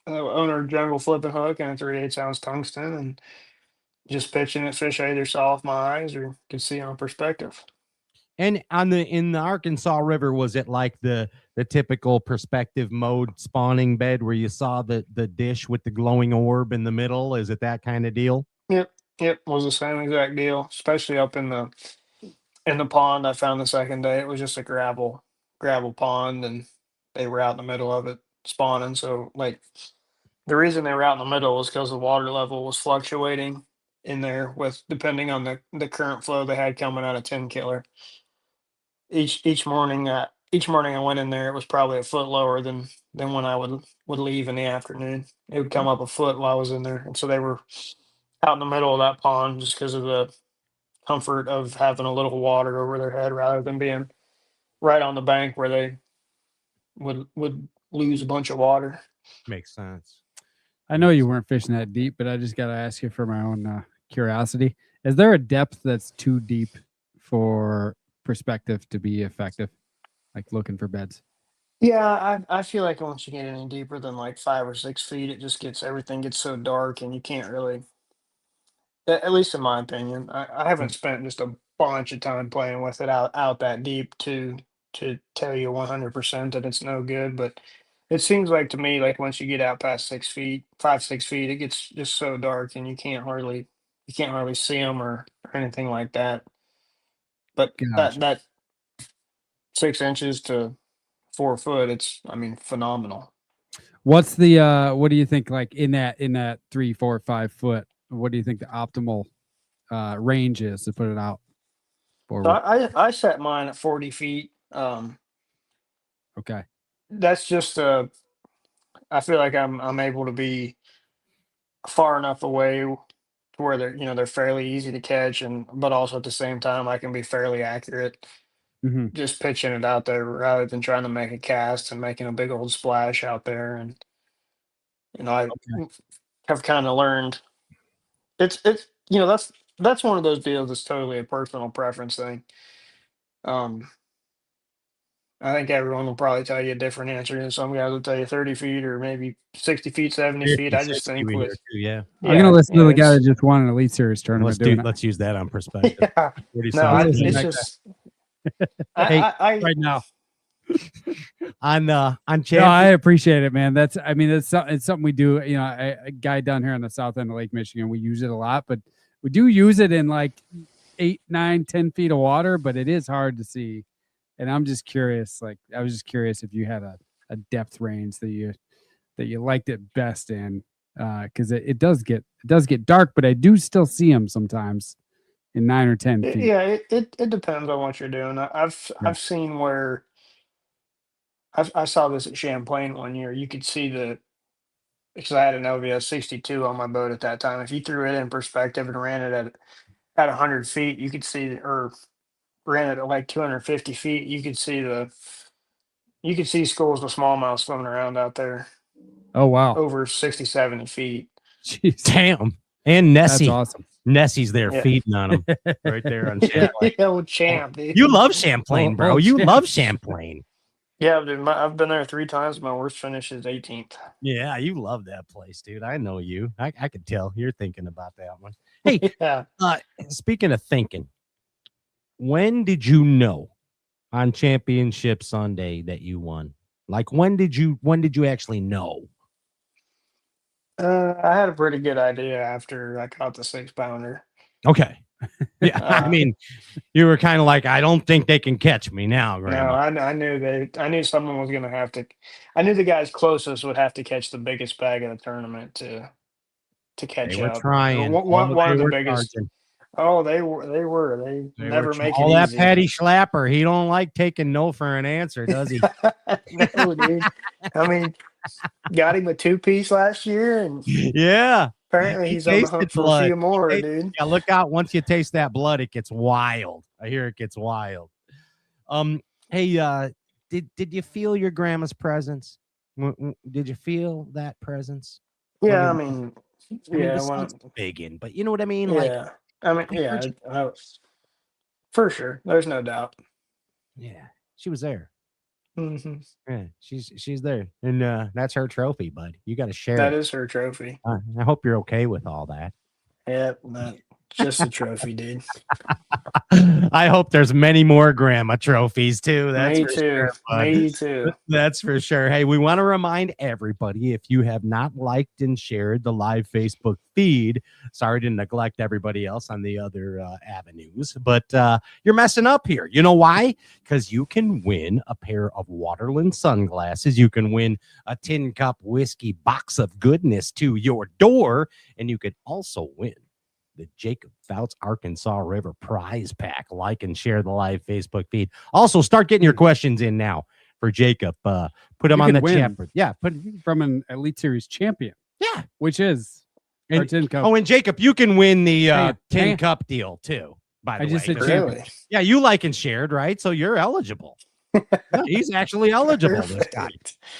owner jungle flipping hook and a 3/8 ounce tungsten, and just pitching it. Fish either saw with my eyes or could see on perspective. And in the Arkansas River, was it like the typical perspective mode spawning bed where you saw the dish with the glowing orb in the middle? Is it that kind of deal? Yep, was the same exact deal. Especially up in the pond I found the second day. It was just a gravel pond, and they were out in the middle of it spawning. So like the reason they were out in the middle was because the water level was fluctuating in there with depending on the current flow they had coming out of 10 killer. Each morning I went in there, it was probably a foot lower than when I would leave in the afternoon. It would come up a foot while I was in there, and so they were out in the middle of that pond just because of the comfort of having a little water over their head rather than being right on the bank where they would lose a bunch of water. Makes sense. I know you weren't fishing that deep, but I just got to ask you for my own curiosity. Is there a depth that's too deep for perspective to be effective? Like looking for beds? Yeah, I feel like once you get any deeper than like 5 or 6 feet, it just everything gets so dark and you can't really, at least in my opinion, I haven't spent just a bunch of time playing with it out that deep to tell you 100% that it's no good. But it seems like to me, like once you get out past 6 feet, 5 6 feet, it gets just so dark and you can't hardly see them or anything like that. But Gotcha. that 6 inches to 4 foot, it's I mean phenomenal. What's the what do you think like in that 3, 4, 5 foot? What do you think the optimal range is to put it out So forward? I set mine at 40 feet. Okay. That's just I feel like I'm able to be far enough away to where they're fairly easy to catch, and but also at the same time I can be fairly accurate Hmm. just pitching it out there rather than trying to make a cast and making a big old splash out there. And I Okay. have kind of learned that's one of those deals that's totally a personal preference thing. Um, I think everyone will probably tell you a different answer. And some guys will tell you 30 feet or maybe 60 feet, 70 feet. 50, I just 60 think we hear with, too, yeah. I'm gonna listen to the guy it's, that just won an Elite Series tournament doing it. Let's use that on perspective. yeah, 40 no, sounds Listen good. it's like just, Hey, right now. on No, champion. I appreciate it, man. It's something we do. A guy down here on the south end of Lake Michigan, we use it a lot, but we do use it in like 8, 9, 10 feet of water, but it is hard to see. And I'm just curious, like I was just curious if you had a depth range that you liked it best in, because it does get dark, but I do still see them sometimes in 9 or 10 feet. yeah, it depends on what you're doing. Yeah. I've seen where I saw this at Champlain one year. You could see because I had an LVS 62 on my boat at that time. If you threw it in perspective and ran it at 100 feet, you could see, or ran it at like 250 feet, you could see schools of smallmouth swimming around out there Oh wow, over 60, 70 feet. jeez, Damn. And Nessie. that's awesome. Nessie's there Yeah. feeding on him right there on Yeah, Champlain. old champ, dude. You love Champlain, bro. Oh, You champ. love Champlain. Yeah, dude. I've been there 3 times. My worst finish is 18th. Yeah, you love that place, dude. I know you. I could tell you're thinking about that one. Hey, Yeah. speaking of thinking, when did you know on Championship Sunday that you won? Like when did you actually know? I had a pretty good idea after I caught the 6-pounder. Okay. Yeah. I mean, you were kind of like, I don't think they can catch me now, No, Grandma. I knew someone was gonna have to. I knew the guys closest would have to catch the biggest bag of the tournament to catch They were up. trying. One of They the were biggest. charging. Oh, they were. They They never were make all it that easy. Patty Schlapper. He don't like taking no for an answer, does he? No, dude. I mean, got him a 2-piece last year, and Yeah. apparently He he's on the tasted hunt for blood. a few more, He dude. Yeah, look out. Once you taste that blood, it gets wild. I hear it gets wild. Hey, did you feel your grandma's presence? Did you feel that presence? Yeah, I When mean, I mean, yeah, the sun's big in, but you know what I mean? Like, yeah. I mean, yeah, for sure. There's no doubt. yeah, she was there. Hmm. Yeah, she's there, and that's her trophy, bud. You got to share That it. is her trophy. I hope you're okay with all that. Yep, that's just a trophy, dude. I hope there's many more grandma trophies too. That's Me for too. sure, bud. Me too. That's for sure. Hey, we want to remind everybody, if you have not liked and shared the live Facebook feed, sorry to neglect everybody else on the other avenues, but you're messing up here. You know why? Because you can win a pair of Waterland sunglasses. You can win a Tin Cup whiskey box of goodness to your door, and you could also win the Jacob Fouts Arkansas River prize pack. Like and share the live Facebook feed. Also, start getting your questions in now for Jacob. Put them on the chat. Yeah, put from an Elite Series champion. Yeah, which is our Tin Cup. Oh, and Jacob, you can win the Tin Cup deal too. By the way, just said champion. Yeah, you like and shared, right? So you're eligible. He's actually eligible. This guy.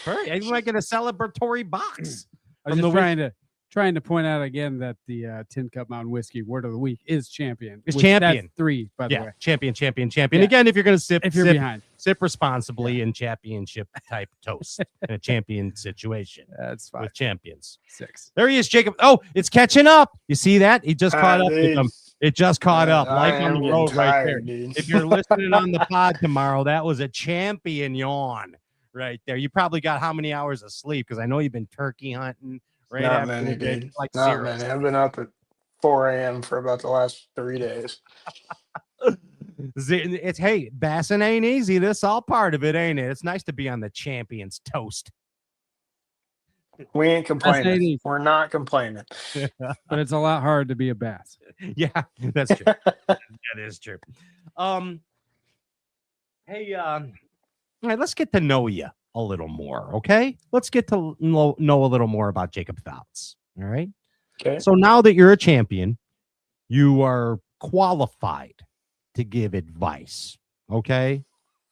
Right. He might get a celebratory box. I was just trying to point out again that the Tin Cup Mountain Whiskey Word of the Week is champion. It's champion. That's 3, by the way. Champion. Yeah. Again, if you're going to sip, if you're behind, sip responsibly in championship type toast in a champion situation. That's 5 with champions. 6. There he is, Jacob. Oh, it's catching up. You see that? He just caught up with them. It just caught up. Life on the road right there. Dude. If you're listening on the pod tomorrow, that was a champion yawn right there. You probably got how many hours of sleep? Because I know you've been turkey hunting. Right Not after many, the day, dude. like Not many. I've been up at 4 a.m. for about the last 3 days. It's hey, bassing ain't easy. This all part of it, ain't it? It's nice to be on the champions toast. We ain't complaining. We're not complaining. But it's a lot hard to be a bass. Yeah, that's true. That is true. Hey, all right, let's get to know you a little more, okay? Let's get to know a little more about Jacob Fouts, all right? Okay. So now that you're a champion, you are qualified to give advice, okay?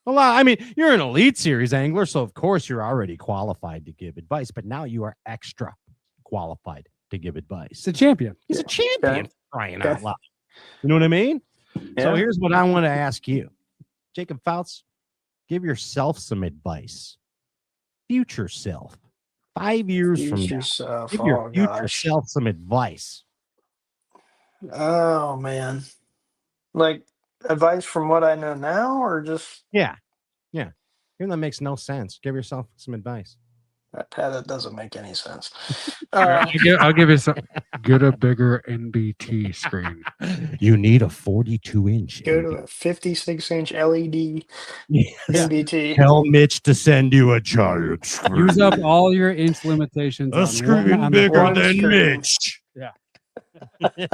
Well, I mean, you're an Elite Series angler, so of course you're already qualified to give advice, but now you are extra qualified to give advice. It's a champion. He's a champion, crying out Okay. loud. You know what I mean? Yeah. So here's what I want to ask you. Jacob Fouts, give yourself some advice. Future self. 5 years from now. Self. Give your future gosh. self some advice. Oh man. Like advice from what I know now, or just Yeah. Even that makes no sense. Give yourself some advice. that doesn't make any sense. I'll give you some. Get a bigger NBT screen. You need a 42-inch. Go to a 56-inch LED NBT. Tell Mitch to send you a giant screen. Use up all your inch limitations. A on screen one bigger than screen. Mitch. Yeah.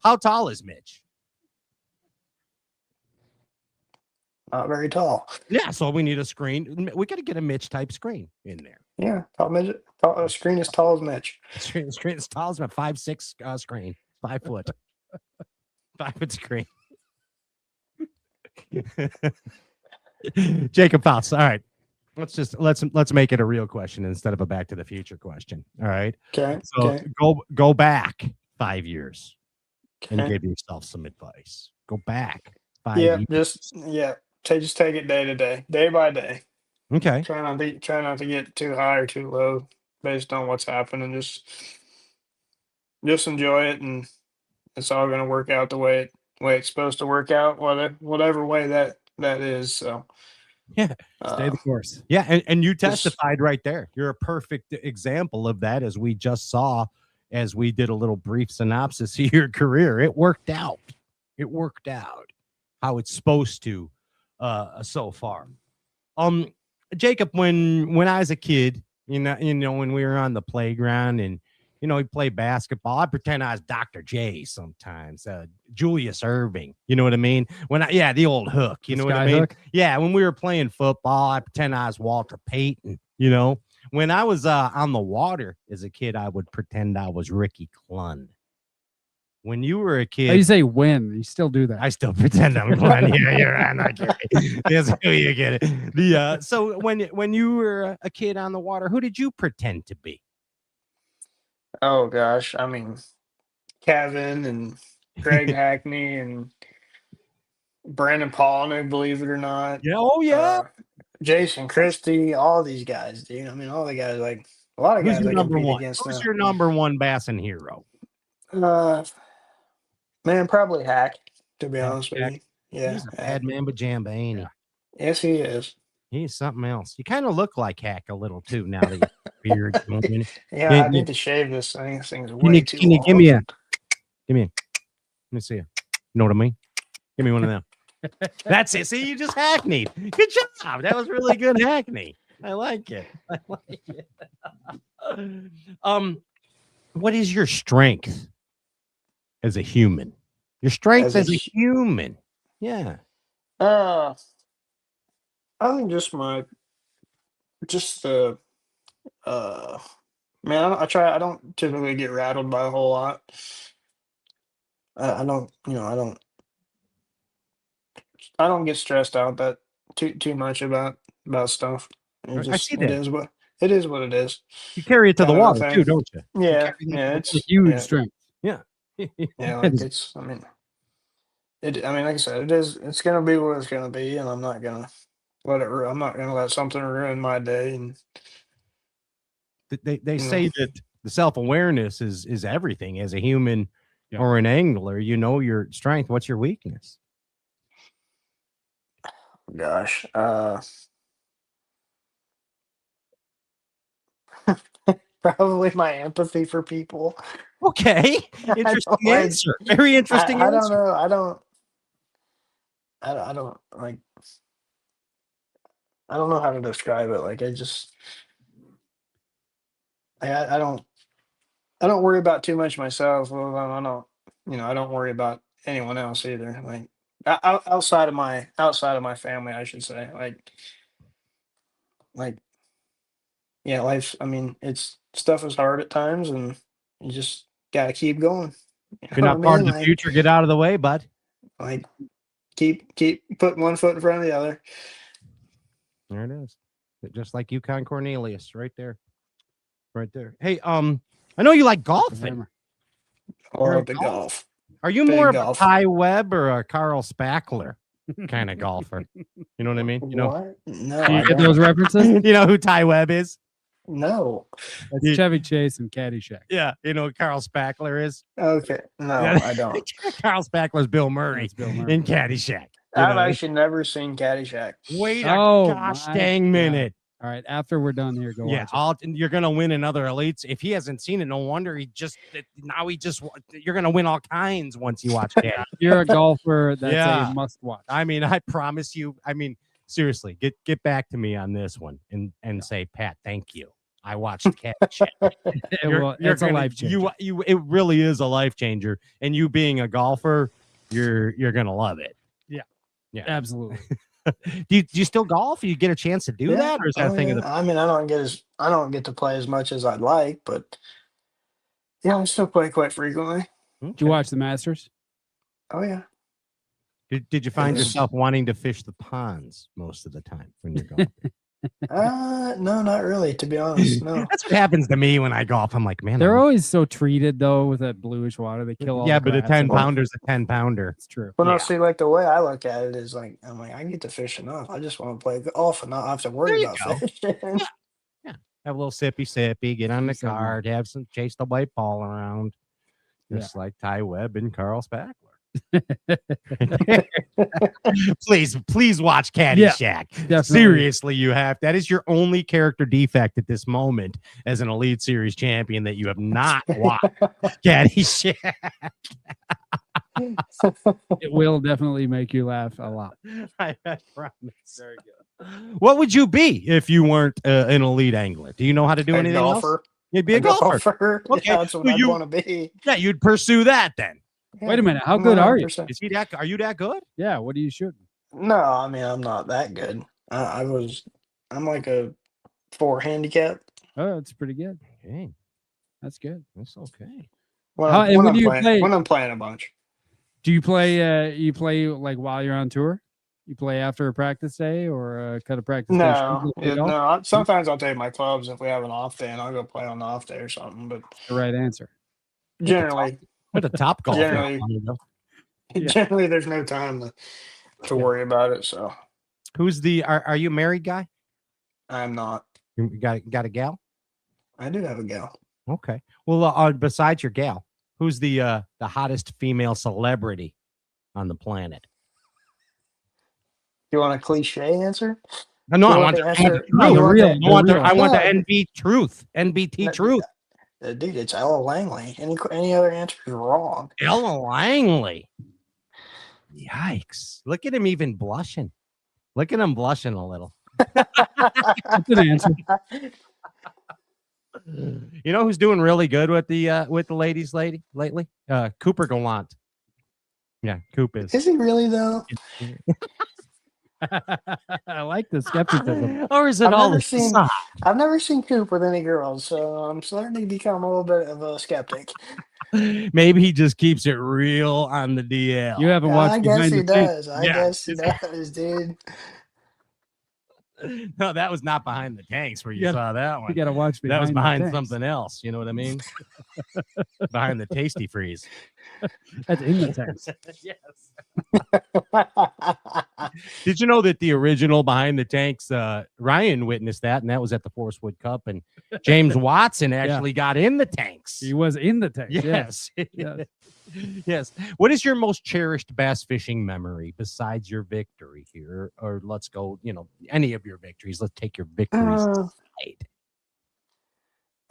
How tall is Mitch? Not very tall. Yeah, so we need a screen. We got to get a Mitch type screen in there. Yeah, tall midget. Tall, screen as tall as Mitch. Screen as tall as a 5'6" screen, 5 foot, 5 foot screen. Jacob Fouts. All right, let's make it a real question instead of a Back to the Future question. All right. Okay. So okay. go back 5 years and Okay. give yourself some advice. Go back 5 Yeah, years. just take it day to day, day by day. Okay. Try not to get too high or too low based on what's happening. Just enjoy it, and it's all going to work out the way it's supposed to work out, whatever way that is. So Yeah. Stay the course. Yeah, and you testified right there. You're a perfect example of that, as we just saw as we did a little brief synopsis of your career. It worked out. It worked out how it's supposed to so far. Jacob, when I was a kid, you know, when we were on the playground and we played basketball, I pretend I was Dr. J sometimes, Julius Irving, you know what I mean? The old hook, you know what I mean? Hook? Yeah, when we were playing football, I pretend I was Walter Payton, When I was on the water as a kid, I would pretend I was Ricky Clunn. When you were a kid, How do you say when? You still do that? I still pretend I'm Glenn. Yeah, you're right. I get it. That's how you get it. So when you were a kid on the water, who did you pretend to be? oh gosh, I mean, Kevin and Greg Hackney and Brandon Palaniuk, believe it or not. Yeah. Oh yeah. Jason Christie, all these guys, dude. I mean, all the guys, like a lot of Who's guys your I number compete one? against Who's now. your number one Bassin hero? Man, probably Hack, to be honest with Hack. you. Yeah. He's a Hack. bad man, but Jamba, ain't he? Yes, he is. He's something else. You kind of look like Hack a little too now that you beard. Yeah, I need to shave this thing. This thing's Can way you, too can you long. give me a? Let me see you. You know what I mean? Give me one of them. That's it. See, you just hackneyed. Good job. That was really good hackney. I like it. I like it. What is your strength as a human? Your strength as a human. Yeah. I think man, I don't typically get rattled by a whole lot. I don't, I don't get stressed out that too much about stuff. I see It that. is what it is. What it is. You carry it to the Kind of a water thing. too, don't you? Yeah, You carry yeah. that It's a huge yeah, strength. Yeah. yeah. Like it's. I mean, like I said, it is. It's gonna be what it's gonna be, and I'm not gonna let it. I'm not gonna let something ruin my day. And They say that the self-awareness is everything as a human or an angler. You know your strength. What's your weakness? Gosh, probably my empathy for people. Okay, interesting answer. Very interesting I answer. don't know. I don't like. I don't know how to describe it. Like I just, I don't worry about too much myself. Well, I don't, I don't worry about anyone else either. Like outside of my family, I should say. Like, yeah, life. I mean, it's stuff is hard at times, and you just gotta keep going. If you're not part of the future, get out of the way, bud. Like, keep putting one foot in front of the other. There it is. Just like Yukon Cornelius, right there. Right there. Hey, I know you like golfing. Love the golf. Are you Big more golf. of a Ty Webb or a Carl Spackler kind of golfer? You know what I mean? You know, What? No, Do you I get don't. those references? you know who Ty Webb is? No. That's Chevy Chase and Caddyshack. Yeah, you know who Carl Spackler is? Okay. No, Yeah. I don't. Carl Spackler's Bill Murray, That's Bill Murray. in Caddyshack. I've actually never seen Caddyshack. Wait a gosh my dang God. minute. All right, after we're done here, go Yeah, watch you're gonna win another elites. If he hasn't seen it, no wonder you're gonna win all kinds once you watch it. it. You're a golfer. That's Yeah. a must watch. I mean, I promise you. I mean, seriously, get back to me on this one and say, Pat, thank you. I watched Caddyshack. It's a life changer. It really is a life changer. And you being a golfer, you're gonna love it. Yeah, Absolutely. do you still golf? You get a chance to do that, or is that a thing of the? I mean, I don't get to play as much as I'd like, but yeah, I still play quite frequently. Did you watch the Masters? Oh yeah. Did you find Yes. yourself wanting to fish the ponds most of the time when you're golfing? No, not really, to be honest. No. That's what happens to me when I golf. I'm like, man, They're always so treated though with that bluish water. They kill all yeah, the but a grass and- 10-pounder's a 10-pounder. It's true. Well, no, Yeah. see, like the way I look at it is like I'm like I get to fish enough. I just want to play golf and not have to worry There you about go. fishing. Have a little sippy, get on the cart, have some chase the white ball around, just like Ty Webb and Carl Spackler. please watch Caddyshack. definitely. Seriously, you have. That is your only character defect at this moment as an Elite Series champion that you have not watched Caddyshack. It will definitely make you laugh a lot. I promise. Very good. What would you be if you weren't an elite angler? Do you know how to do A anything golfer. else? You'd be a golfer. Okay, Yeah, that's what so I'd want to be. Yeah, you'd pursue that then. Wait a minute. How good are you? 100%. Are you that good? Yeah. What are you shooting? No, I mean I'm not that good. I'm like a 4 handicap. Oh, that's pretty good. Okay, That's good. that's okay. When How- I'm, and when when I'm do you playing, play- when I'm playing a bunch. Do you play? You play like while you're on tour? You play after a practice day or cut a practice day? No, short? no. Sometimes I'll take my clubs if we have an off day, and I'll go play on the off day or something. But The right answer. generally, What a top golfer. Generally- Yeah. generally, there's no time to worry about it. So Who's the? Are you a married guy? I'm not. You got a gal? I do have a gal. Okay. Well, besides your gal, who's the hottest female celebrity on the planet? You want a cliche answer? No, You I want want the answer? the You want real. the- I want the No, NB truth. NBT truth. Dude, it's Ella Langley. Any other answer is wrong. Ella Langley. Yikes! Look at him even blushing. Look at him blushing a little. That's an answer. You know who's doing really good with the ladies lately? Cooper Gallant. Yeah, Coop is. Is he really though? I like the skepticism. Or is it all I've never seen Coop with any girls, so I'm starting to become a little bit of a skeptic. Maybe he just keeps it real on the DL. You haven't watched I guess Behind he the Scenes. does. I guess he does, dude. No, that was not Behind the Tanks where you Yeah, saw that one. You got to watch That was Behind the behind Tanks. something else. You know what I mean? Behind the Tasty Freeze. That's in the tanks. Yes. Did you know that the original Behind the Tanks, Ryan witnessed that, and that was at the Forest Wood Cup, and James Watson actually got in the tanks. He was in the tanks. Yes. Yes. Yes. What is your most cherished bass fishing memory besides your victory here? Or let's go, any of your victories. Let's take your victories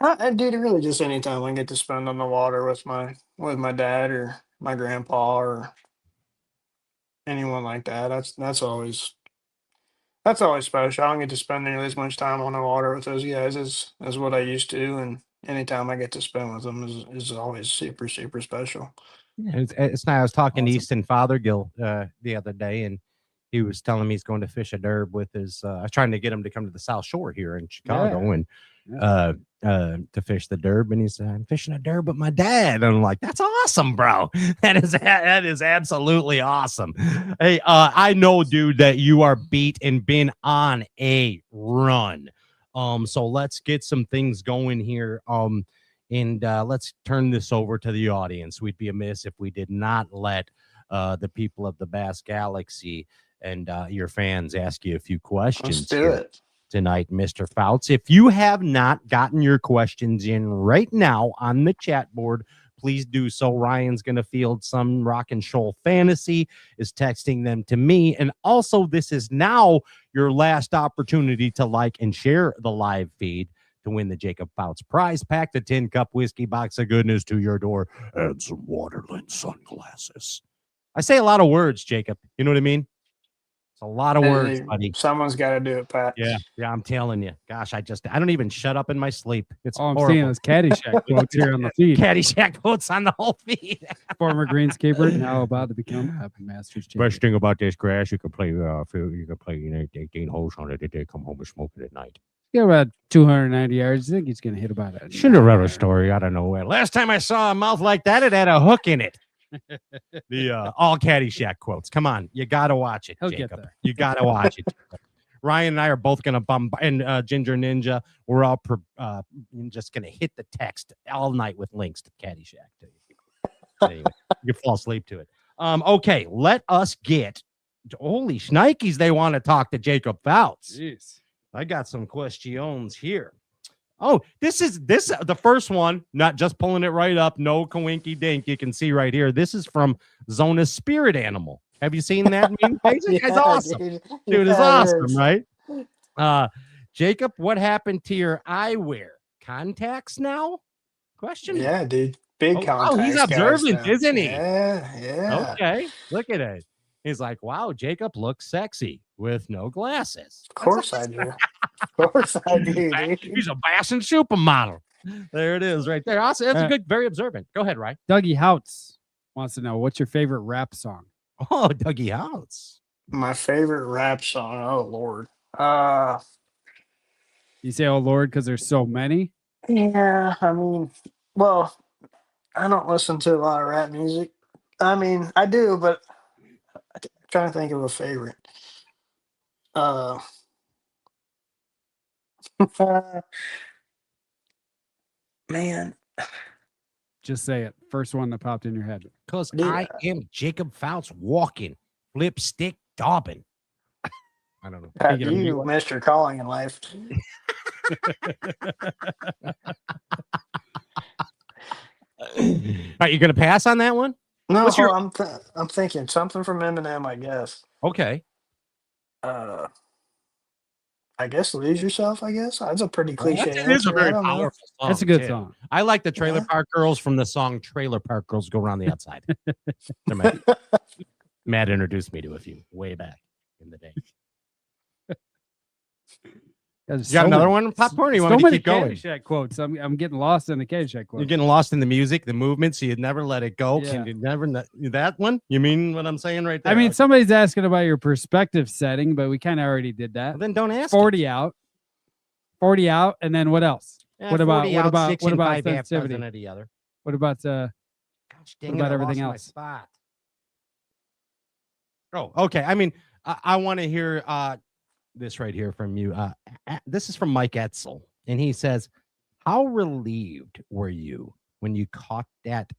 aside. Dude, really just anytime I get to spend on the water with my dad or my grandpa or anyone like that. That's always special. I don't get to spend nearly as much time on the water with those guys as what I used to, and anytime I get to spend with them is always super, super special. Yeah, it's nice. I was talking to Easton Fothergill the other day, and he was telling me he's going to fish a derb with his. I was trying to get him to come to the South Shore here in Chicago and to fish the derb, and he said, "I'm fishing a derb with my dad." And I'm like, "That's awesome, bro. That is absolutely awesome." Hey, I know, dude, that you are beat and been on a run. So let's get some things going here. And let's turn this over to the audience. We'd be amiss if we did not let the people of the Bass Galaxy and your fans ask you a few questions. Let's do it tonight, Mr. Foutz. If you have not gotten your questions in right now on the chat board, please do so. Ryan's going to field some Rock and Shoal Fantasy, is texting them to me. And also, this is now your last opportunity to like and share the live feed to win the Jacob Fouts prize pack, the 10-cup whiskey box of goodness to your door, and some Waterland sunglasses. I say a lot of words, Jacob. You know what I mean? It's a lot of words, buddy. Someone's got to do it, Pat. Yeah, I'm telling you. Gosh, I don't even shut up in my sleep. It's All I'm horrible. seeing is Caddyshack quotes here on the feed. Caddyshack quotes on the whole feed. Former greenskeeper, now about to become a Masters champion. Best thing about this grass, you can play 18 holes on it. They come home and smoke it at night. Got about 290 yards. I think he's going to hit about it. Cinderella story out of nowhere. Last time I saw a mouth like that, it had a hook in it. The all Caddyshack quotes. Come on, you got to watch it, He'll Jacob. get there. You got to watch it. Ryan and I are both going to bombard, and Ginger Ninja, we're all just going to hit the text all night with links to Caddyshack. Anyway, you can fall asleep to it. Okay, let us get to, holy shnikes, they want to talk to Jacob Fouts. Jeez. I got some questions here. Oh, this is the first one, not just pulling it right up. No coinky dink. You can see right here. This is from Zona's Spirit Animal. Have you seen that meme? It's awesome. Dude, it's awesome, right? Jacob, what happened to your eyewear? Contacts now? Question. Yeah, dude. Big contacts. Oh, he's observant, isn't he? Yeah. Okay, look at it. He's like, wow, Jacob looks sexy with no glasses. Of course I do. Of course I do, dude. He's a Bass and supermodel. There it is right there. Awesome. That's a good, very observant. Go ahead, Ryan. Dougie Houts wants to know, what's your favorite rap song? Oh, Dougie Houts. My favorite rap song. Oh, Lord. You say, oh, Lord, because there's so many? Yeah, I mean, well, I don't listen to a lot of rap music. I mean, I do, but I'm trying to think of a favorite. Man. Just say it. First one that popped in your head. Because I am Jacob Fouts walking, lipstick stopping. I don't know. Pat, you missed your calling in life. Are you going to pass on that one? No, What's your- I'm thinking something from Eminem, I guess. Okay. I guess Lose Yourself, I guess. That's a pretty cliche It is a answer. very I don't know. powerful song. That's a good too. song. I like the Trailer Yeah. Park Girls from the song Trailer Park Girls Go Around the Outside. Matt introduced me to a few way back in the day. There's You got so another many- one, Popcorn? Or you so want me to many keep going? Caddyshack quotes. I'm getting lost in the Caddyshack quotes. You're getting lost in the music, the movement, so you'd never let it go. Yeah. Can you never that one? You mean what I'm saying right there? I mean, Okay. somebody's asking about your perspective setting, but we kind of already did that. Well, then don't ask. 40 out. 40 out, and then what else? Yeah, what about 40 what out, about 6 what and about 5 half sensitivity? dozen of the other. What about Gosh, dang about it, I everything lost my else? spot. Oh, okay. I mean, I want to hear this right here from you. This is from Mike Etzel, and he says, "How relieved were you when you caught that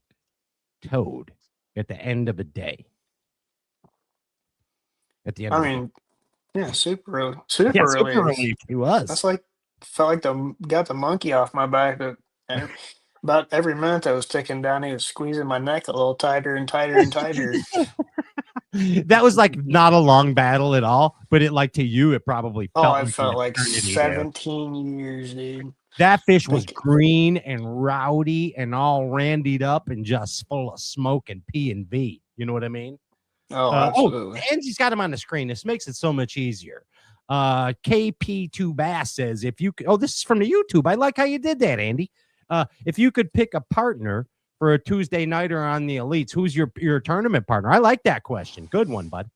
toad at the end of a day?" At the end. I of the mean, yeah, super day. super Yeah, relieved. super relieved. He was. That's like felt like got the monkey off my back. But about every minute I was ticking down, he was squeezing my neck a little tighter and tighter and tighter. That was like not a long battle at all, but it like to you, it probably felt Oh, like it an felt like eternity, dude. 17 years, dude. That fish was Like- green and rowdy and all randied up and just full of smoke and P and V. You know what I mean? Oh, absolutely. And he's got him on the screen. This makes it so much easier. KP2 Bass says, if you could, this is from the YouTube. I like how you did that, Andy. If you could pick a partner for a Tuesday nighter on the Elites, who's your tournament partner? I like that question. Good one, bud.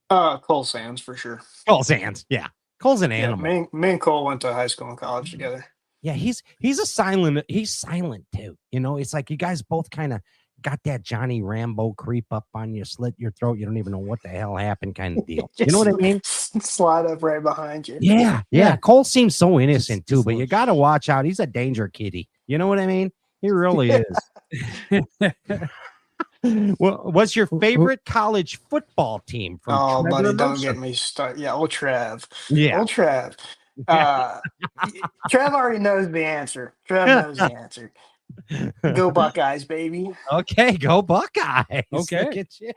Cole Sands for sure. Cole Sands. Yeah. Cole's an Yeah, animal. me and Cole went to high school and college together. Yeah, he's silent too. You know, it's like you guys both kind of got that Johnny Rambo creep up on you, slit your throat. You don't even know what the hell happened kind of deal. You know what I mean? Slide up right behind you. Yeah. Cole seems so innocent too, but you got to watch out. He's a danger kitty. You know what I mean? He really is. Well, what's your favorite college football team? From Oh, Trevor buddy, don't Mercer? get me started. Yeah, old Trev. Yeah. Old Trev. Trev already knows the answer. Trev knows the answer. Go Buckeyes, baby. Okay, go Buckeyes. Okay. Look at you.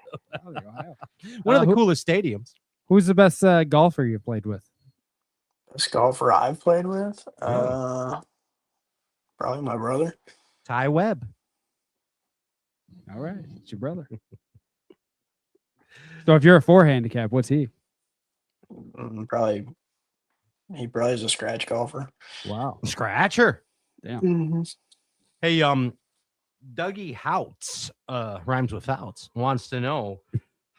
One of the coolest stadiums. Who's the best golfer you played with? Best golfer I've played with? Probably my brother. Ty Webb. All right, it's your brother. So if you're a 4 handicap, what's he? He probably is a scratch golfer. Wow, Scratcher. damn. Mm-hmm. Hey, Dougie Fouts, rhymes with Fouts, wants to know,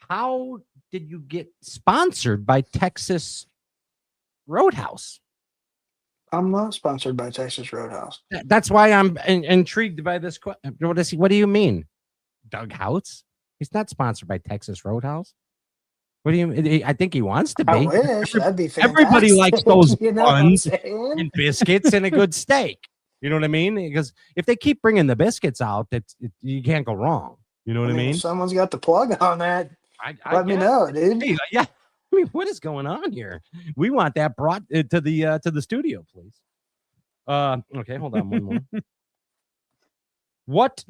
how did you get sponsored by Texas Roadhouse? I'm not sponsored by Texas Roadhouse. That's why I'm intrigued by this question. What do you mean? Doug Fouts? He's not sponsored by Texas Roadhouse. What do you mean? I think he wants to be. I wish. That'd be fantastic. Everybody likes those You know what I'm buns saying? and biscuits and a good steak. You know what I mean? Because if they keep bringing the biscuits out, you can't go wrong. You know what I mean? If someone's got the plug on that, let me guess. know, dude. Hey, yeah. I mean, what is going on here? We want that brought to the studio, please. Okay, hold on one more. What?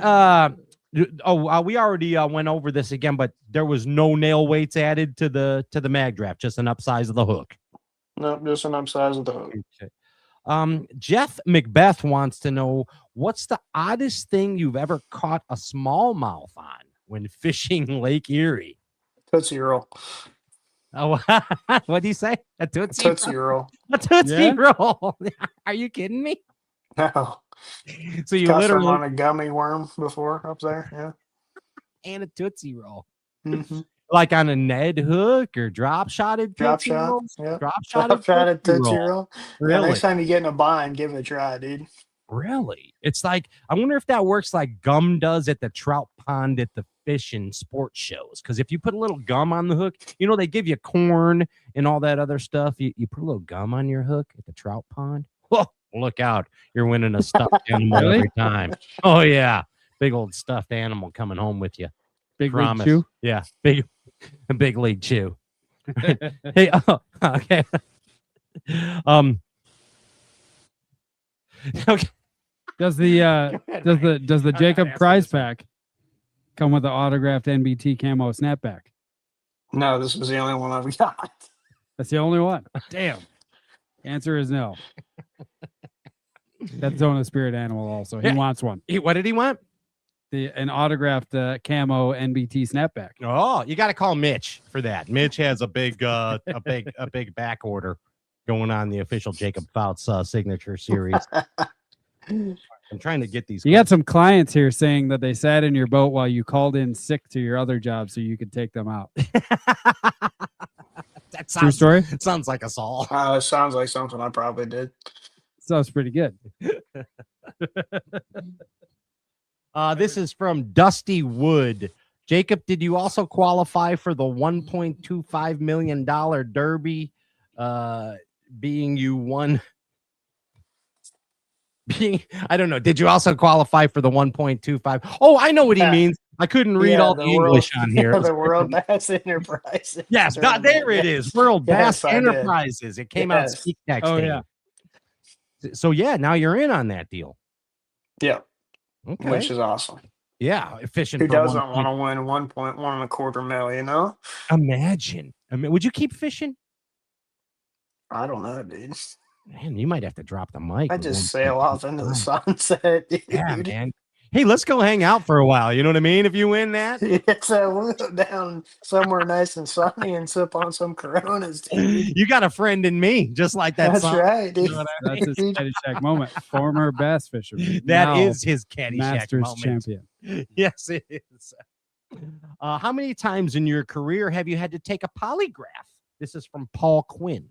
We already went over this again, but there was no nail weights added to the mag draft, just an upsize of the hook. Nope, just an upsize of the hook. Okay. Jeff Macbeth wants to know, what's the oddest thing you've ever caught a smallmouth on when fishing Lake Erie? Tootsie Roll. Oh, what do you say? A Tootsie Roll. A Tootsie Roll. Are you kidding me? No. So you Caught some literally on a gummy worm before up there. Yeah. and a Tootsie Roll. Mm-hmm. Like on a Ned hook or drop shotted Drop Tootsie shot. Rolls? Yeah. Drop Drop shot at Tootsie Roll. Yeah, Really? next time you get in a bind, give it a try, dude. Really? It's like, I wonder if that works like gum does at the trout pond at the fish and sports shows. Because if you put a little gum on the hook, you know, they give you corn and all that other stuff. You put a little gum on your hook at the trout pond. Oh, look out. You're winning a stuffed animal Really? every time. Oh, yeah. Big old stuffed animal coming home with you. Big Promise. League Chew. Yeah, big league chew. Hey, okay. Okay. Does the Jacob prize pack come with the autographed NBT camo snapback? No, this was the only one I've got. That's the only one. Damn. Answer is no. That's Zona Spirit Animal also. He wants one. What did he want? An autographed camo NBT snapback. Oh, you got to call Mitch for that. Mitch has a big back order going on the official Jacob Fouts signature series. I'm trying to get these. You got some clients here saying that they sat in your boat while you called in sick to your other job so you could take them out. That True story? It sounds like us all. It sounds like something I probably did. Sounds pretty good. This is from Dusty Wood. Jacob, did you also qualify for the $1.25 million derby? Being you won. I don't know. Did you also qualify for the 1.25? Oh, I know what he means. I couldn't read all the English on here. The World Bass Enterprises. Yes, there it is. World Yes, Bass I did. Enterprises. It came out speak text. Oh, yeah. So yeah, now you're in on that deal. Yeah. Okay. Which is awesome. Yeah, efficient. Who for doesn't one- want to win 1.125 million, you know? Imagine. I mean, would you keep fishing? I don't know, dude. Man, you might have to drop the mic. I with just 1.25. sail off into the sunset, dude. Yeah, man. Hey, let's go hang out for a while. You know what I mean? If you win that, We'll go down somewhere nice and sunny and sip on some Coronas, dude. you got a friend in me, just like that. That's song. right, dude. You know what I mean? That's his Caddyshack moment. Former bass fisherman. That now is his Caddyshack Masters moment. champion. Yes, it is. How many times in your career have you had to take a polygraph? This is from Paul Quinn.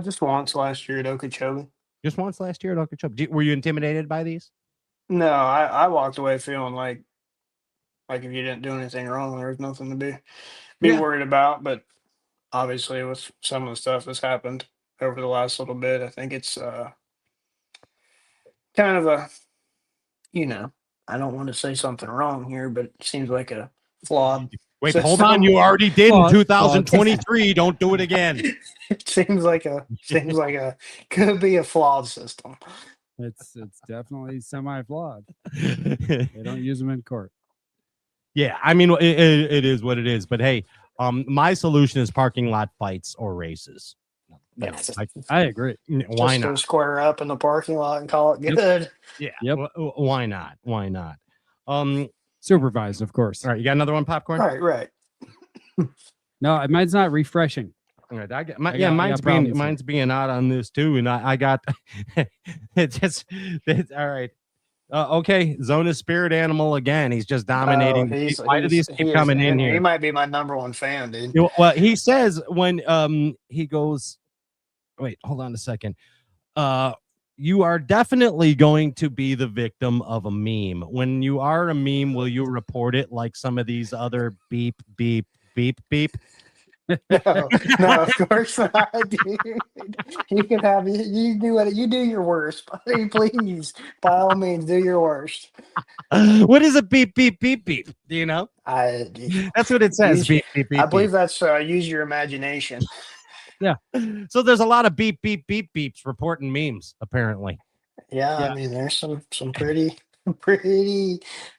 Just once last year at Okeechobee. Just once last year at Okeechobee. Were you intimidated by these? No, I walked away feeling like if you didn't do anything wrong, there was nothing to be Yeah. worried about. But obviously, with some of the stuff that's happened over the last little bit, I think it's kind of a, I don't want to say something wrong here, but it seems like a flawed. Wait, system. hold on. You already did in Flawed. 2023. Don't do it again. It seems like could be a flawed system. It's definitely semi-flawed. They don't use them in court. Yeah, I mean, it is what it is. But hey, my solution is parking lot fights or races. You know, I agree. Why Just not? go square up in the parking lot and call it good. Yeah. Yep. Why not? Why not? Supervised, of course. All right, you got another one, popcorn? Right. No, mine's not refreshing. All right, I got mine's problems being out on this too, and I got it's all right. Okay, Zona Spirit Animal again. He's just dominating. Why do these keep coming in here? He might be my number one fan, dude. Well, he says when he goes, wait, hold on a second. You are definitely going to be the victim of a meme. When you are a meme, will you report it like some of these other beep, beep, beep, beep? No, of course not, dude. You can have you do your worst, buddy. Please, by all means, do your worst. What is a beep, beep, beep, beep? Do you know? That's what it says. Beep, beep, beep, I believe beep. that's use your imagination. Yeah. So there's a lot of beep, beep, beep, beeps reporting memes, apparently. Yeah, I mean, there's some pretty,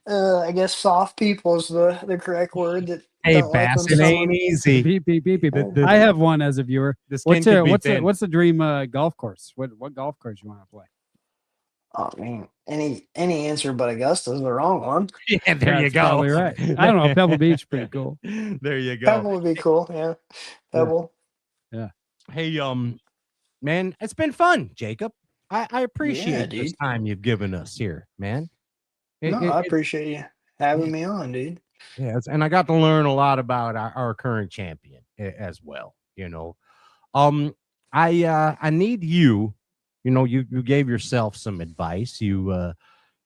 I guess soft people is the correct word. That Hey, don't like Bass, when it ain't someone- easy. Beep, beep, beep, beep. I have one as a viewer. This What's kid could beep in. what's the dream golf course? What golf course you want to play? Oh man, any answer but Augusta is the wrong one. Yeah, there you That's go. probably right. I don't know. Pebble Beach, pretty cool. There you go. Pebble would be cool. Yeah, Pebble. Hey, man, it's been fun, Jacob. I appreciate Yeah, this dude. time you've given us here, man. I appreciate you having me on, dude. Yes, and I got to learn a lot about our current champion as well. You know, I need you. You know, you gave yourself some advice. You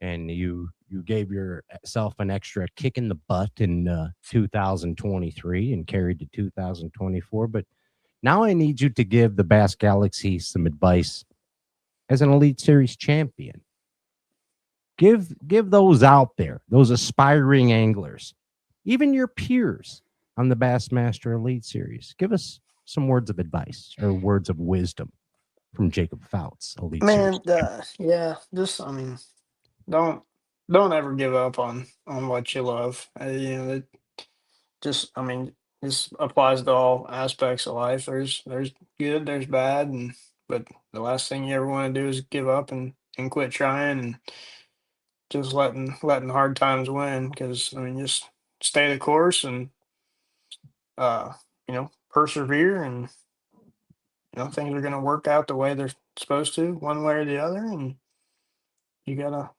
gave yourself an extra kick in the butt in 2023 and carried to 2024. But now I need you to give the Bass Galaxy some advice as an Elite Series champion. Give those out there, those aspiring anglers, even your peers on the Bassmaster Elite Series? Give us some words of advice or words of wisdom from Jacob Fouts, Elite Man, Series. yeah, just I mean, don't don't ever give up on what you love. You know, it just I mean, this applies to all aspects of life. There's good, there's bad, and but the last thing you ever want to do is give up and quit trying and just letting hard times win. Because I mean, just stay the course and uh, persevere, and things are gonna work out the way they're supposed to, one way or the other, and you gotta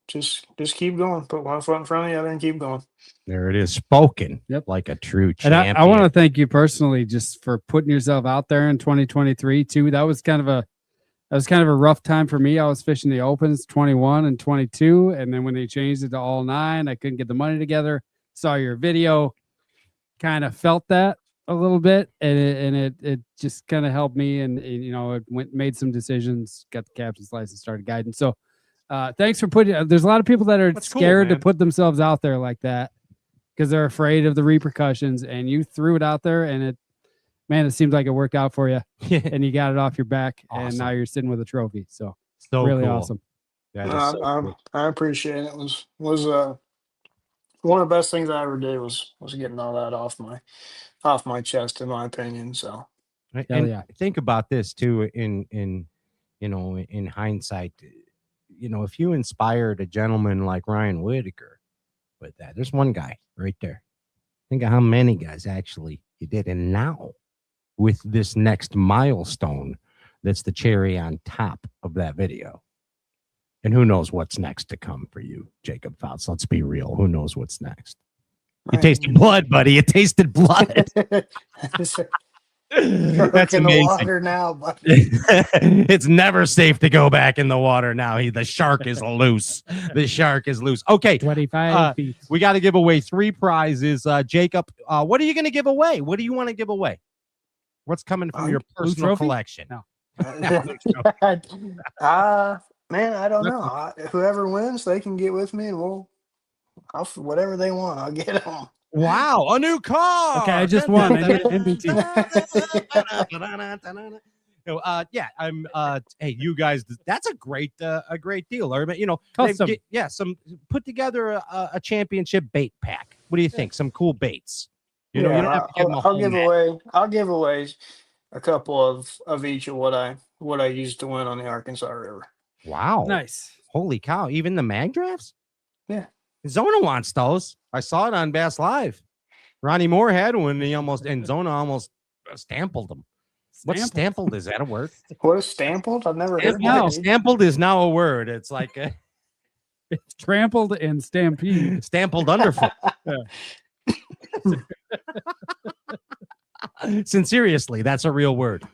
just keep going. Put one foot in front of the other and keep going. There it is, spoken like a true And champion. I want to thank you personally just for putting yourself out there in 2023 too. That was kind of a rough time for me. I was fishing the opens 21 and 22, and then when they changed it to all 9, I couldn't get the money together. Saw your video, kind of felt that a little bit, and it just kind of helped me, and it made some decisions, got the captain's license, started guiding. So thanks for putting. There's a lot of people that are scared to put themselves out there like that because they're afraid of the repercussions, and you threw it out there, and it seems like it worked out for you, and you got it off your back, and now you're sitting with a trophy. So really cool. awesome. That is so cool. I appreciate it. It was one of the best things I ever did was getting all that off my chest, in my opinion. So And think about this too, in hindsight, if you inspired a gentleman like Ryan Whitaker with that, there's one guy right there. Think of how many guys actually you did. And now with this next milestone, that's the cherry on top of that video. And who knows what's next to come for you, Jacob Fouts. Let's be real. Who knows what's next? You tasted blood, buddy. You tasted blood. That's in amazing. the water now, buddy. It's never safe to go back in the water now. The shark is loose. The shark is loose. Okay, 25 feet. We got to give away 3 prizes. Jacob, what are you going to give away? What do you want to give away? What's coming from your personal collection? No. Man, I don't know. Whoever wins, they can get with me, and whatever they want, I'll get them. Wow, a new car. Okay, I just won. I need an MVP. Hey, you guys, that's a great deal. Or Custom. Some put together a championship bait pack. What do you think? Some cool baits. You don't have to give them a whole net. I'll give away a couple of each of what I used to win on the Arkansas River. Wow, Nice. holy cow! Even the mag drafts. Yeah. Zona wants those. I saw it on Bass Live. Ronnie Moore had one, and Zona almost stampled them. What's stampled? Is that a word? What is stampled? I've never heard No, that. stampled is now a word. It's like It's trampled and stampede. stampled underfoot. Seriously, that's a real word.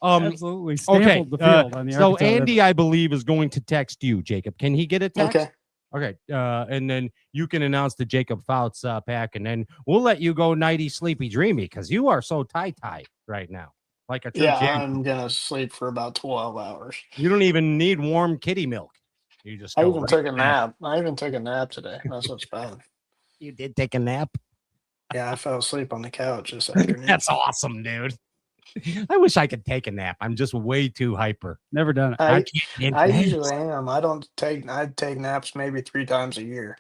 Absolutely stampled the field on the so Arkansas Andy, River. I believe, is going to text you, Jacob. Can he get a text? Okay. And then you can announce the Jacob Fouts pack, and then we'll let you go nighty, sleepy, dreamy, because you are so tie right now, like a true champion. I'm gonna sleep for about 12 hours. You don't even need warm kitty milk. You just. I go even right took a to nap. I even took a nap today. That's what's bad. You did take a nap. Yeah, I fell asleep on the couch this afternoon. That's awesome, dude. I wish I could take a nap. I'm just way too hyper. Never done it. I can't get I naps. usually am. I take naps maybe 3 times a year.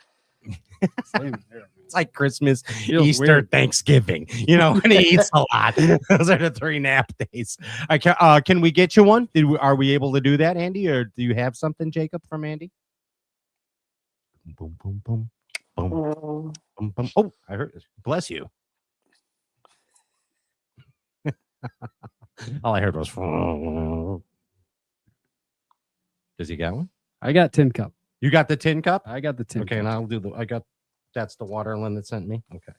It's like Christmas, Feels Easter, weird. Thanksgiving. When he eats a lot. Those are the 3 nap days. Can we get you one? Are we able to do that, Andy? Or do you have something, Jacob, from Andy? Boom, boom, boom, boom, boom, boom. Oh, I heard this. Bless you. All I heard was. Does he got one? I got tin cup. You got the tin cup? I got the tin Okay, cup. and I'll do that's the Waterland that sent me. Okay. All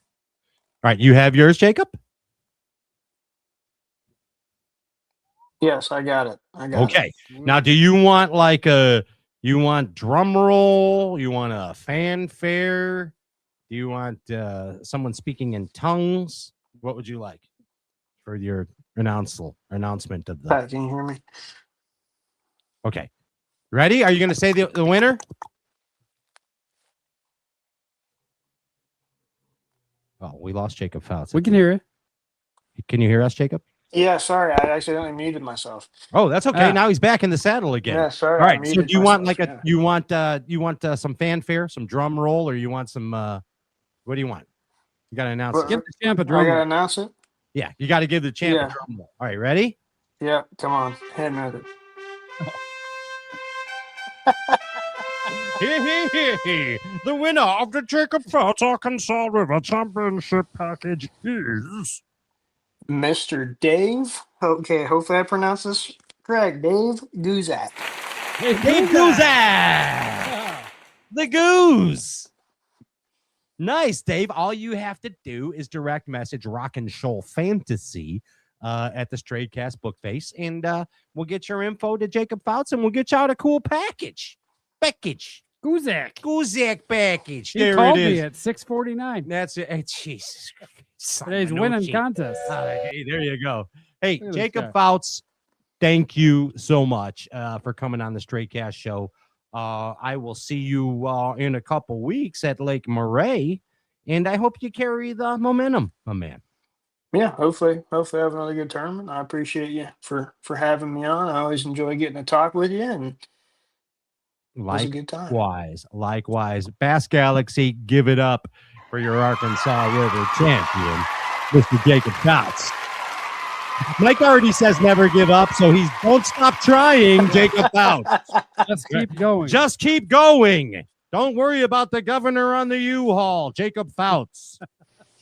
right, you have yours, Jacob? Yes, I got it. Okay. Now, do you want you want drum roll? You want a fanfare? Do you want someone speaking in tongues? What would you like for your announcement of the? Pat, can you hear me? Okay. Ready? Are you going to say the winner? Oh, we lost Jacob Fouts. We can hear you. Can you hear us, Jacob? Yeah, sorry, I accidentally muted myself. Oh, that's okay. Ah. Now he's back in the saddle again. Yeah, sorry. All I right. So muted do you want myself, like yeah. you want some fanfare, some drum roll, or you want some what do you want? You got to announce Well, it. Give the champ a I drum. gotta roll. announce it. Yeah, you got to give the champ Yeah. a drum roll. All right, ready? Yeah, come on, head with it. The winner of the Jacob Fouts Arkansas River Championship package is Mr. Dave. Okay, hopefully I pronounced this correct. Dave Guzak. Dave Guzak. The Goose. Nice, Dave. All you have to do is direct message Rock and Shoal Fantasy at the Straightcast book face, and we'll get your info to Jacob Fouts, and we'll get you out a cool package. Guzak package. He There called it me is. at 6:49. That's it. Hey, Jesus Christ. Today's winning contest. Hey, there you go. Hey, Look at this Jacob guy. Fouts, thank you so much for coming on the Straightcast show. I will see you in a couple weeks at Lake Murray, and I hope you carry the momentum, my man. Yeah, hopefully I have another good tournament. I appreciate you for having me on. I always enjoy getting to talk with you, and it was a good time. Likewise. Bass Galaxy, give it up for your Arkansas River champion, Mr. Jacob Fouts. Mike already says never give up, so he's don't stop trying, Jacob Fouts. Just keep going. Just keep going. Don't worry about the governor on the U-Haul, Jacob Fouts.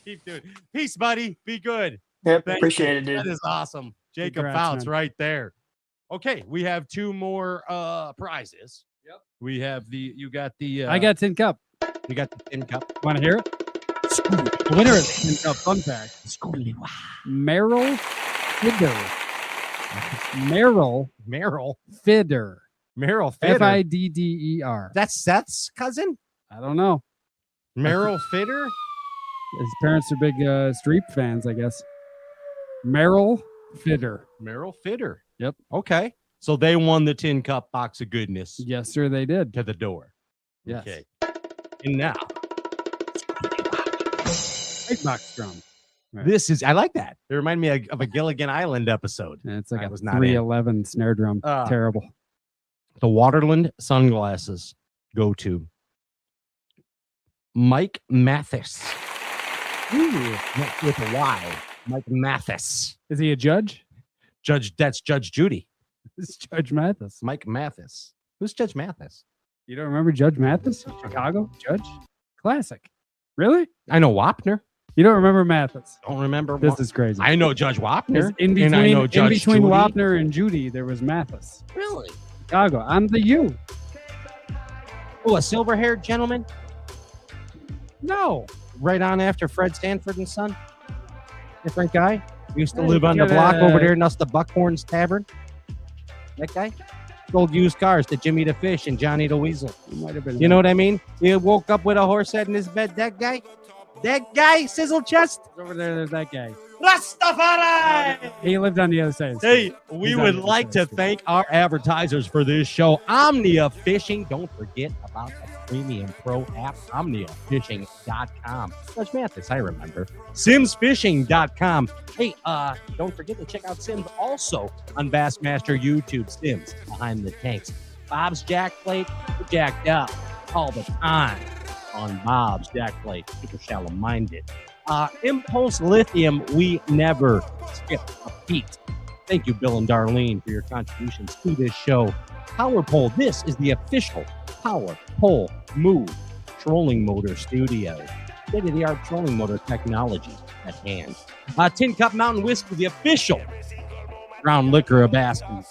Keep doing it. Peace, buddy. Be good. Yep, Thank appreciate you. it, dude. That is awesome. Jacob Congrats, Fouts man. right there. Okay, we have two more prizes. Yep. We have you got the I got tin cup. you got the tin cup. Want to hear it? The winner of the tin cup fun fact. Merrill Fidder. Merrill Fidder. Fidder. Fidder. That's Seth's cousin? I don't know. Merrill Fidder? His parents are big Streep fans, I guess. Merrill Fidder. Merrill Fidder. Yep. Okay. So they won the tin cup box of goodness Yes, sir, they did. to the door. Yes. Okay. And now Big box drum. Right. this is I like that. It reminded me of a Gilligan Island episode. And it's like I a was not in. 311 snare drum. Terrible. The Waterland sunglasses go to Mike Mathis. With a Y. Mike Mathis. Is he a judge? That's Judge Judy. It's Judge Mathis. Mike Mathis. Who's Judge Mathis? You don't remember Judge Mathis? Chicago Judge? Classic. Really? I know Wapner. You don't remember Mathis? Don't remember. This is crazy. I know Judge Wapner. In and I know Judge between Judy. Wapner and Judy, there was Mathis. Really? Chicago. On the U. Oh, a silver-haired gentleman? No. Right on after Fred Stanford and Son? Different guy? Used to Hey, live on the you block gotta- over there next to Buckhorn's Tavern? That guy? Sold used cars to Jimmy the Fish and Johnny the Weasel. It might have been. You know what I mean? He woke up with a horse head in his bed. That guy? That guy? Sizzle chest? over there. There's that guy. Rastafari! He lived on the other side. of the Hey, street. we He's on would the other like side to of the street. thank our advertisers for this show. Omnia Fishing. Don't forget about the Premium Pro app, OmniaFishing.com. Judge Mathis, I remember. SimsFishing.com. Hey, don't forget to check out Sims also on Bassmaster YouTube. Sims Behind the Tanks. Bob's Jack Plate, jacked up all the time on Bob's Jack Plate. Super shallow-minded. Impulse Lithium, we never skip a beat. Thank you, Bill and Darlene, for your contributions to this show. Power Pole, this is the official Power Pole Move trolling motor studio. State-of-the-art trolling motor technology at hand. Tin Cup Mountain Whiskey, the official brown liquor of Baskin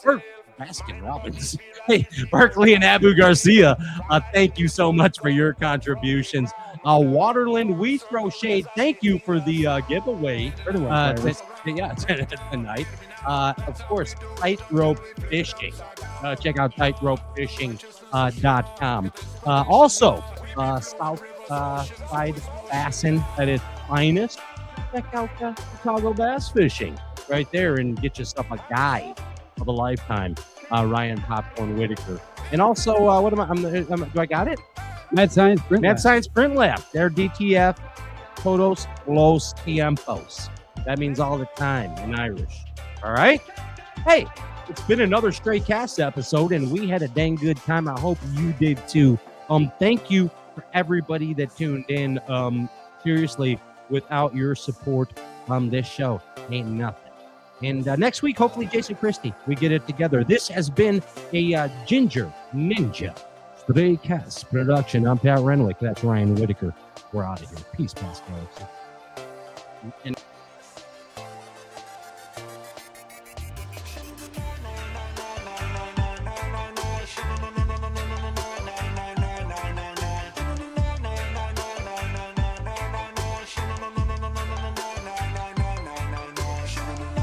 Robbins. Hey, Berkeley and Abu Garcia, thank you so much for your contributions. Waterland, we throw shade. Thank you for the giveaway tonight. Of course, Tightrope Fishing. Check out tightropefishing.com. Also, Southside Bassin at its finest. Check out Chicago Bass Fishing right there and get yourself a guide of a lifetime. Ryan Popcorn Whitaker. And also, what am I? Do I got it? Mad Science Print Mad Lab. Science Print Lab. Their DTF todos los tiempos. That means all the time in Irish. All right? Hey, it's been another Stray Cast episode, and we had a dang good time. I hope you did too. Thank you for everybody that tuned in. Seriously, without your support, this show ain't nothing. And next week, hopefully, Jason Christie, we get it together. This has been a Ginger Ninja Stray Cast production. I'm Pat Renwick. That's Ryan Whitaker. We're out of here. Peace, Pascal. And